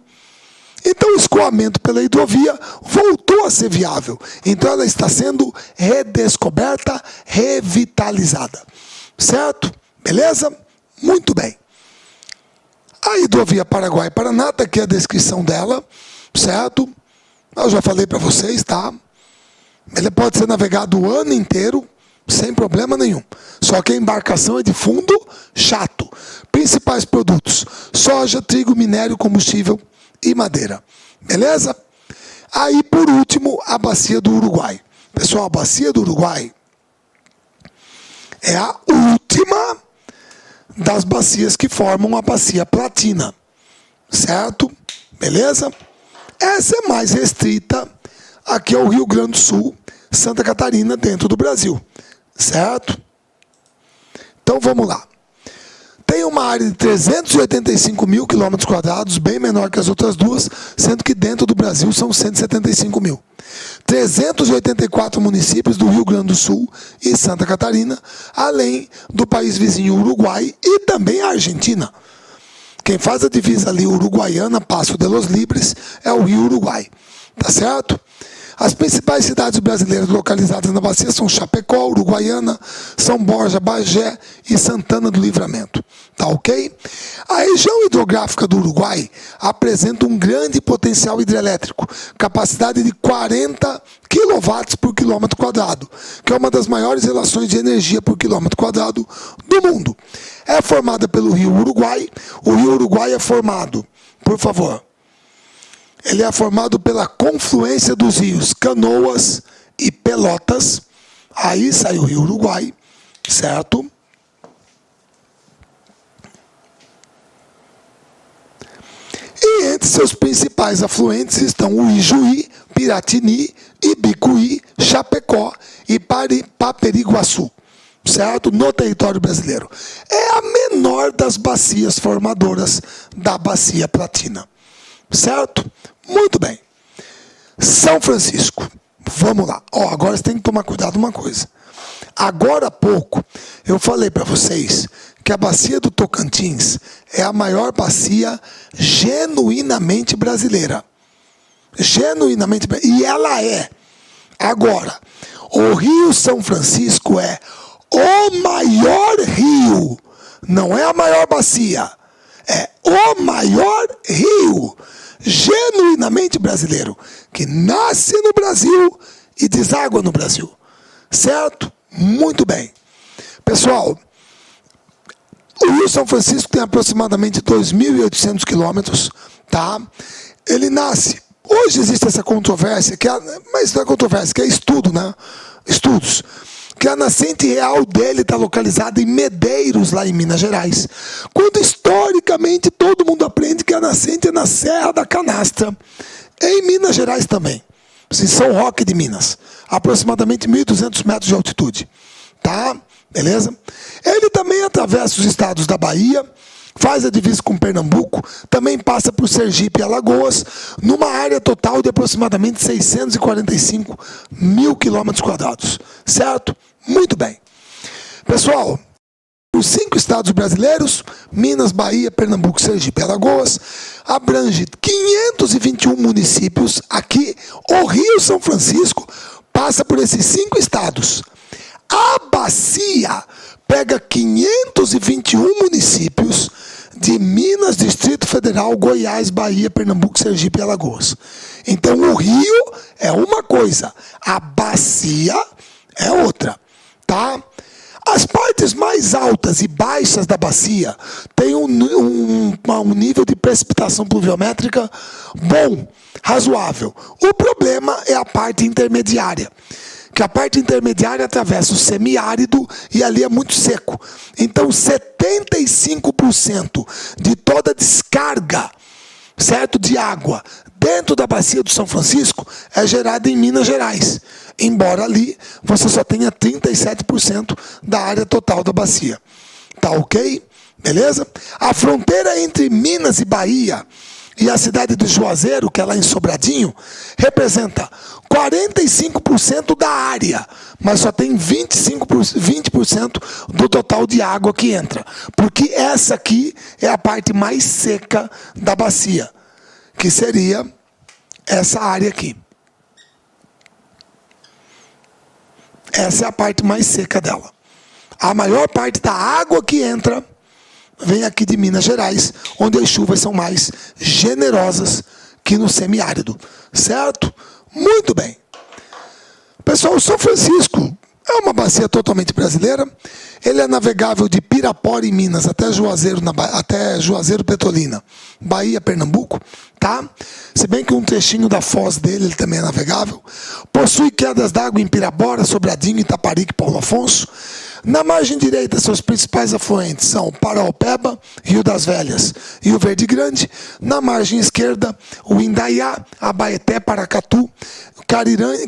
Então o escoamento pela hidrovia voltou a ser viável. Então ela está sendo redescoberta, revitalizada. Certo? Beleza? Muito bem. A hidrovia Paraguai-Paraná, está aqui a descrição dela, certo? Eu já falei para vocês, tá? Ele pode ser navegado o ano inteiro, sem problema nenhum. Só que a embarcação é de fundo chato. Principais produtos: soja, trigo, minério, combustível e madeira. Beleza? Aí, por último, a bacia do Uruguai. Pessoal, a bacia do Uruguai é a última das bacias que formam a bacia platina. Certo? Beleza? Essa é mais restrita aqui ao Rio Grande do Sul, Santa Catarina, dentro do Brasil. Certo? Então vamos lá. Tem uma área de 385 mil quilômetros quadrados, bem menor que as outras duas, sendo que dentro do Brasil são 175 mil. 384 municípios do Rio Grande do Sul e Santa Catarina, além do país vizinho Uruguai e também a Argentina. Quem faz a divisa ali uruguaiana, Passo de los Libres, é o Rio Uruguai. Tá certo? As principais cidades brasileiras localizadas na bacia são Chapecó, Uruguaiana, São Borja, Bagé e Santana do Livramento. Tá ok? A região hidrográfica do Uruguai apresenta um grande potencial hidrelétrico, capacidade de 40 kW por quilômetro quadrado, que é uma das maiores relações de energia por quilômetro quadrado do mundo. É formada pelo Rio Uruguai. O Rio Uruguai é formado, por favor, ele é formado pela confluência dos rios Canoas e Pelotas. Aí sai o Rio Uruguai, certo? E entre seus principais afluentes estão o Ijuí, Piratini, Ibicuí, Chapecó e Paperiguaçu, certo? No território brasileiro. É a menor das bacias formadoras da Bacia Platina, certo? Muito bem. São Francisco. Vamos lá. Agora você tem que tomar cuidado uma coisa. Agora há pouco eu falei para vocês que a bacia do Tocantins é a maior bacia genuinamente brasileira. Genuinamente brasileira. E ela é. Agora, o Rio São Francisco é o maior rio. Não é a maior bacia. É o maior rio genuinamente brasileiro, que nasce no Brasil e deságua no Brasil. Certo? Muito bem. Pessoal, o Rio São Francisco tem aproximadamente 2.800 quilômetros, tá? Ele nasce. Hoje existe essa controvérsia, mas não é controvérsia, que é estudo, né? Estudos. Que a nascente real dele está localizada em Medeiros, lá em Minas Gerais. Quando historicamente todo mundo aprende que a nascente é na Serra da Canastra, em Minas Gerais também. Em São Roque de Minas. Aproximadamente 1.200 metros de altitude. Tá? Beleza? Ele também atravessa os estados da Bahia, faz a divisa com Pernambuco, também passa por Sergipe e Alagoas, numa área total de aproximadamente 645 mil quilômetros quadrados. Certo? Muito bem. Pessoal, os 5 estados brasileiros, Minas, Bahia, Pernambuco, Sergipe e Alagoas, abrange 521 municípios. Aqui, o Rio São Francisco passa por esses 5 estados. A bacia pega 521 municípios de Minas, Distrito Federal, Goiás, Bahia, Pernambuco, Sergipe e Alagoas. Então o rio é uma coisa, a bacia é outra, tá? As partes mais altas e baixas da bacia têm um nível de precipitação pluviométrica bom, razoável. O problema é a parte intermediária, que a parte intermediária atravessa o semiárido e ali é muito seco. Então 75% de toda a descarga, certo, de água dentro da bacia do São Francisco é gerada em Minas Gerais. Embora ali você só tenha 37% da área total da bacia. Tá ok? Beleza? A fronteira entre Minas e Bahia e a cidade de Juazeiro, que é lá em Sobradinho, representa 45% da área, mas só tem 20% do total de água que entra. Porque essa aqui é a parte mais seca da bacia, que seria essa área aqui. Essa é a parte mais seca dela. A maior parte da água que entra vem aqui de Minas Gerais, onde as chuvas são mais generosas que no semiárido. Certo? Muito bem. Pessoal, o São Francisco é uma bacia totalmente brasileira. Ele é navegável de Pirapora, em Minas, até Juazeiro, Petrolina, Bahia, Pernambuco, tá? Se bem que um trechinho da foz dele ele também é navegável. Possui quedas d'água em Pirapora, Sobradinho, Itaparica e Paulo Afonso. Na margem direita, seus principais afluentes são Paraopeba, Rio das Velhas e o Verde Grande. Na margem esquerda, o Indaiá, Abaeté, Paracatu,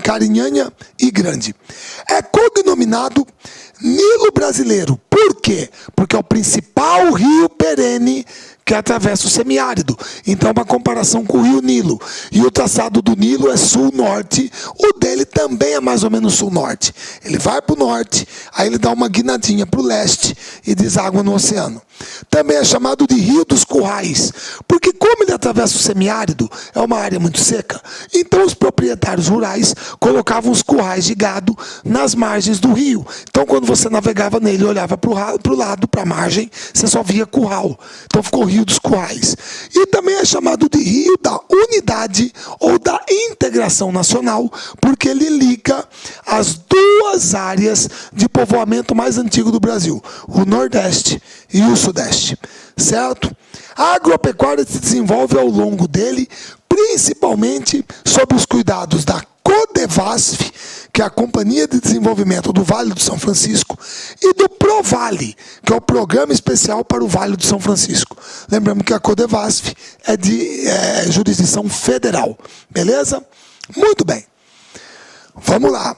Carinhanha e Grande. É cognominado Nilo Brasileiro. Por quê? Porque é o principal rio perene que atravessa o semiárido. Então, uma comparação com o rio Nilo. E o traçado do Nilo é sul-norte. O dele também é mais ou menos sul-norte. Ele vai para o norte, aí ele dá uma guinadinha para o leste e deságua no oceano. Também é chamado de Rio dos Currais, porque como ele atravessa o semiárido, é uma área muito seca, então os proprietários rurais colocavam os currais de gado nas margens do rio. Então, quando você navegava nele e olhava para o lado, para a margem, você só via curral. Então, ficou Rio dos Currais. E também é chamado de Rio da Unidade ou da Integração Nacional, porque ele liga as duas áreas de povoamento mais antigo do Brasil, o Nordeste e o Sudeste, certo? A agropecuária se desenvolve ao longo dele, principalmente sob os cuidados da Codevasf, que é a Companhia de Desenvolvimento do Vale do São Francisco, e do Provale, que é o Programa Especial para o Vale do São Francisco. Lembrando que a Codevasf é de jurisdição federal, beleza? Muito bem. Vamos lá.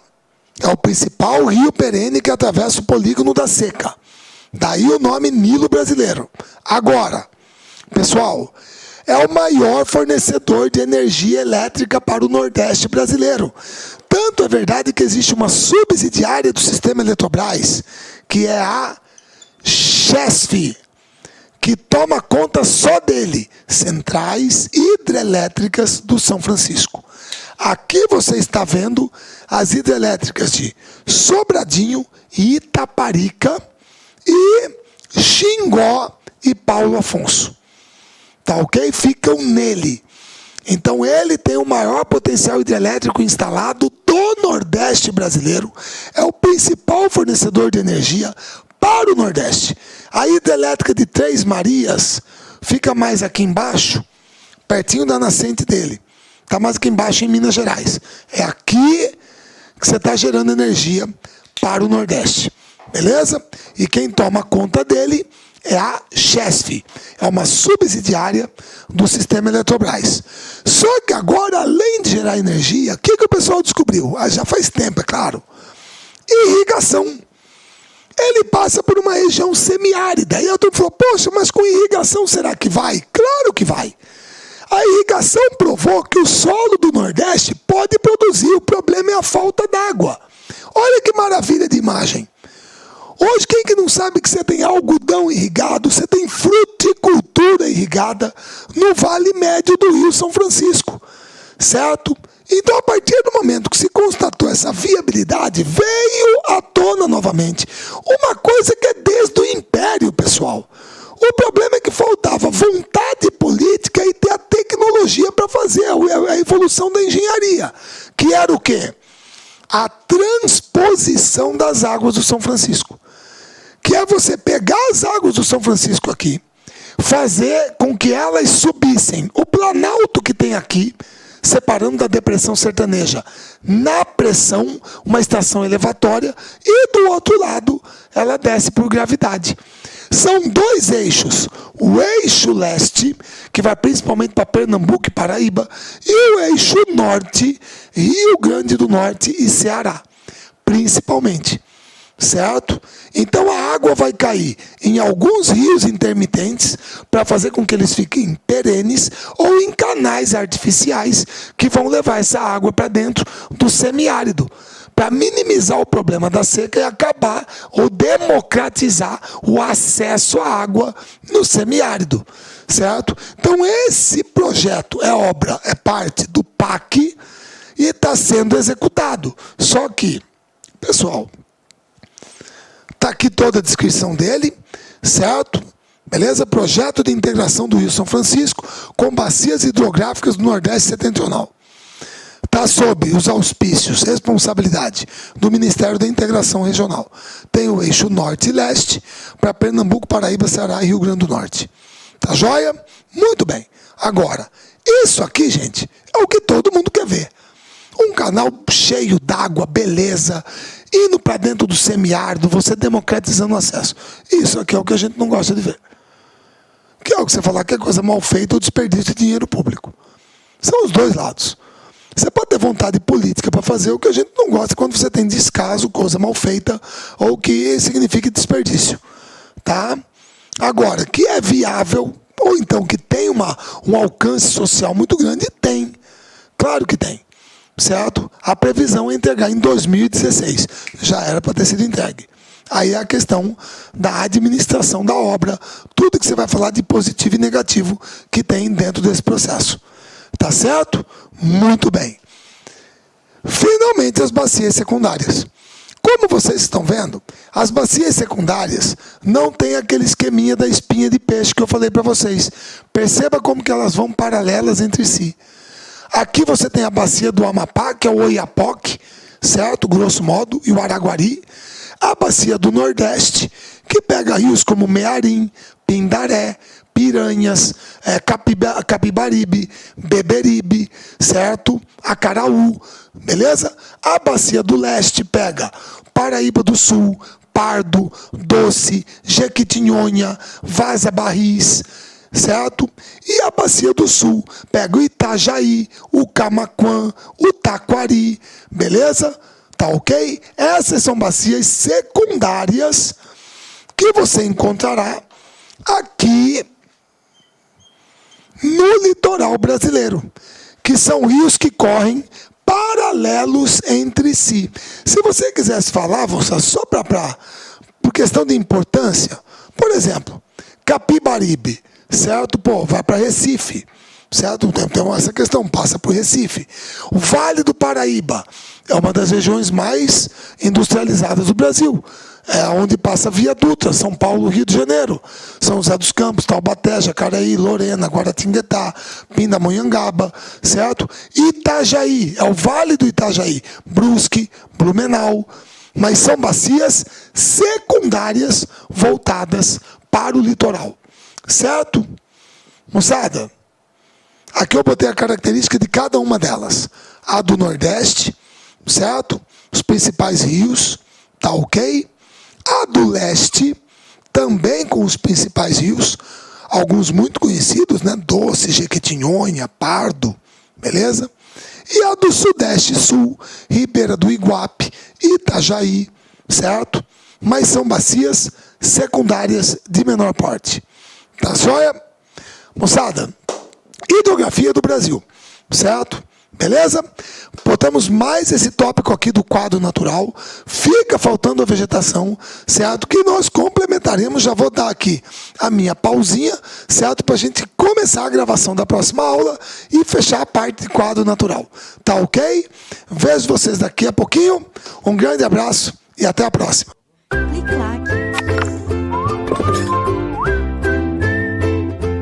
É o principal rio perene que atravessa o polígono da seca. Daí o nome Nilo Brasileiro. Agora, pessoal, é o maior fornecedor de energia elétrica para o Nordeste brasileiro. Tanto é verdade que existe uma subsidiária do sistema Eletrobras, que é a CHESF, que toma conta só dele, Centrais Hidrelétricas do São Francisco. Aqui você está vendo as hidrelétricas de Sobradinho, Itaparica e Xingó e Paulo Afonso. Tá ok? Ficam nele. Então ele tem o maior potencial hidrelétrico instalado do Nordeste brasileiro. É o principal fornecedor de energia para o Nordeste. A hidrelétrica de Três Marias fica mais aqui embaixo, pertinho da nascente dele. Está mais aqui embaixo em Minas Gerais. É aqui que você está gerando energia para o Nordeste. Beleza? E quem toma conta dele é a CHESF. É uma subsidiária do sistema Eletrobras. Só que agora, além de gerar energia, o que o pessoal descobriu? Já faz tempo, é claro. Irrigação. Ele passa por uma região semiárida. E a turma falou, poxa, mas com irrigação será que vai? Claro que vai. A irrigação provou que o solo do Nordeste pode produzir. O problema é a falta d'água. Olha que maravilha de imagem. Hoje, quem que não sabe que você tem algodão irrigado, você tem fruticultura irrigada no Vale Médio do Rio São Francisco, certo? Então, a partir do momento que se constatou essa viabilidade, veio à tona novamente uma coisa que é desde o Império, pessoal. O problema é que faltava vontade política e ter a tecnologia para fazer a evolução da engenharia, que era o quê? A transposição das águas do São Francisco. Que é você pegar as águas do São Francisco aqui, fazer com que elas subissem o planalto que tem aqui, separando da depressão sertaneja, na pressão, uma estação elevatória, e do outro lado, ela desce por gravidade. São dois eixos, o eixo leste, que vai principalmente para Pernambuco e Paraíba, e o eixo norte, Rio Grande do Norte e Ceará, principalmente. certo? Então a água vai cair em alguns rios intermitentes para fazer com que eles fiquem perenes ou em canais artificiais que vão levar essa água para dentro do semiárido, para minimizar o problema da seca e acabar ou democratizar o acesso à água no semiárido, certo? Então esse projeto é obra, é parte do PAC e está sendo executado. Só que, pessoal, está aqui toda a descrição dele, certo? Beleza? Projeto de integração do Rio São Francisco com bacias hidrográficas do Nordeste Setentrional. Está sob os auspícios, responsabilidade do Ministério da Integração Regional. Tem o eixo Norte e Leste para Pernambuco, Paraíba, Ceará e Rio Grande do Norte. Tá joia? Muito bem. Agora, isso aqui, gente, é o que todo mundo quer ver. Um canal cheio d'água, beleza, indo para dentro do semiárido, você democratizando o acesso. Isso aqui é o que a gente não gosta de ver. Que é o que você falar que é coisa mal feita ou desperdício de dinheiro público. São os dois lados. Você pode ter vontade política para fazer o que a gente não gosta quando você tem descaso, coisa mal feita, ou que signifique desperdício. Tá? Agora, que é viável, ou então que tem um alcance social muito grande, tem. Claro que tem. Certo? A previsão é entregar em 2016. Já era para ter sido entregue. Aí é a questão da administração da obra, tudo que você vai falar de positivo e negativo que tem dentro desse processo. Tá certo? Muito bem. Finalmente, as bacias secundárias. Como vocês estão vendo, as bacias secundárias não têm aquele esqueminha da espinha de peixe que eu falei para vocês. Perceba como que elas vão paralelas entre si. Aqui você tem a bacia do Amapá, que é o Oiapoque, certo? Grosso modo, e o Araguari. A bacia do Nordeste, que pega rios como Mearim, Pindaré, Piranhas, Capibaribe, Beberibe, certo? Acaraú, beleza? A bacia do Leste pega Paraíba do Sul, Pardo, Doce, Jequitinhonha, Vaza Barris, certo? E a bacia do Sul pega o Itajaí, o Camaquã, o Taquari, beleza? Tá ok? Essas são bacias secundárias que você encontrará aqui no litoral brasileiro, que são rios que correm paralelos entre si. Se você quisesse falar, só por questão de importância, por exemplo, Capibaribe, certo? Pô, vai para Recife, certo? Tem essa questão, passa por Recife. O Vale do Paraíba é uma das regiões mais industrializadas do Brasil. É onde passa a Via Dutra, São Paulo, Rio de Janeiro, São José dos Campos, Taubaté, Jacareí, Lorena, Guaratinguetá, Pindamonhangaba, certo? Itajaí, é o Vale do Itajaí, Brusque, Blumenau, mas são bacias secundárias voltadas para o litoral, certo? Moçada, aqui eu botei a característica de cada uma delas. A do Nordeste, certo? Os principais rios, tá ok? A do Leste, também com os principais rios, alguns muito conhecidos, né? Doce, Jequitinhonha, Pardo, beleza? E a do Sudeste e Sul, Ribeira do Iguape, Itajaí, certo? Mas são bacias secundárias de menor porte. Tá joia? Moçada, hidrografia do Brasil, certo? Beleza? Botamos mais esse tópico aqui do quadro natural. Fica faltando a vegetação, certo? Que nós complementaremos. Já vou dar aqui a minha pausinha, certo? Para a gente começar a gravação da próxima aula e fechar a parte de quadro natural. Tá ok? Vejo vocês daqui a pouquinho. Um grande abraço e até a próxima.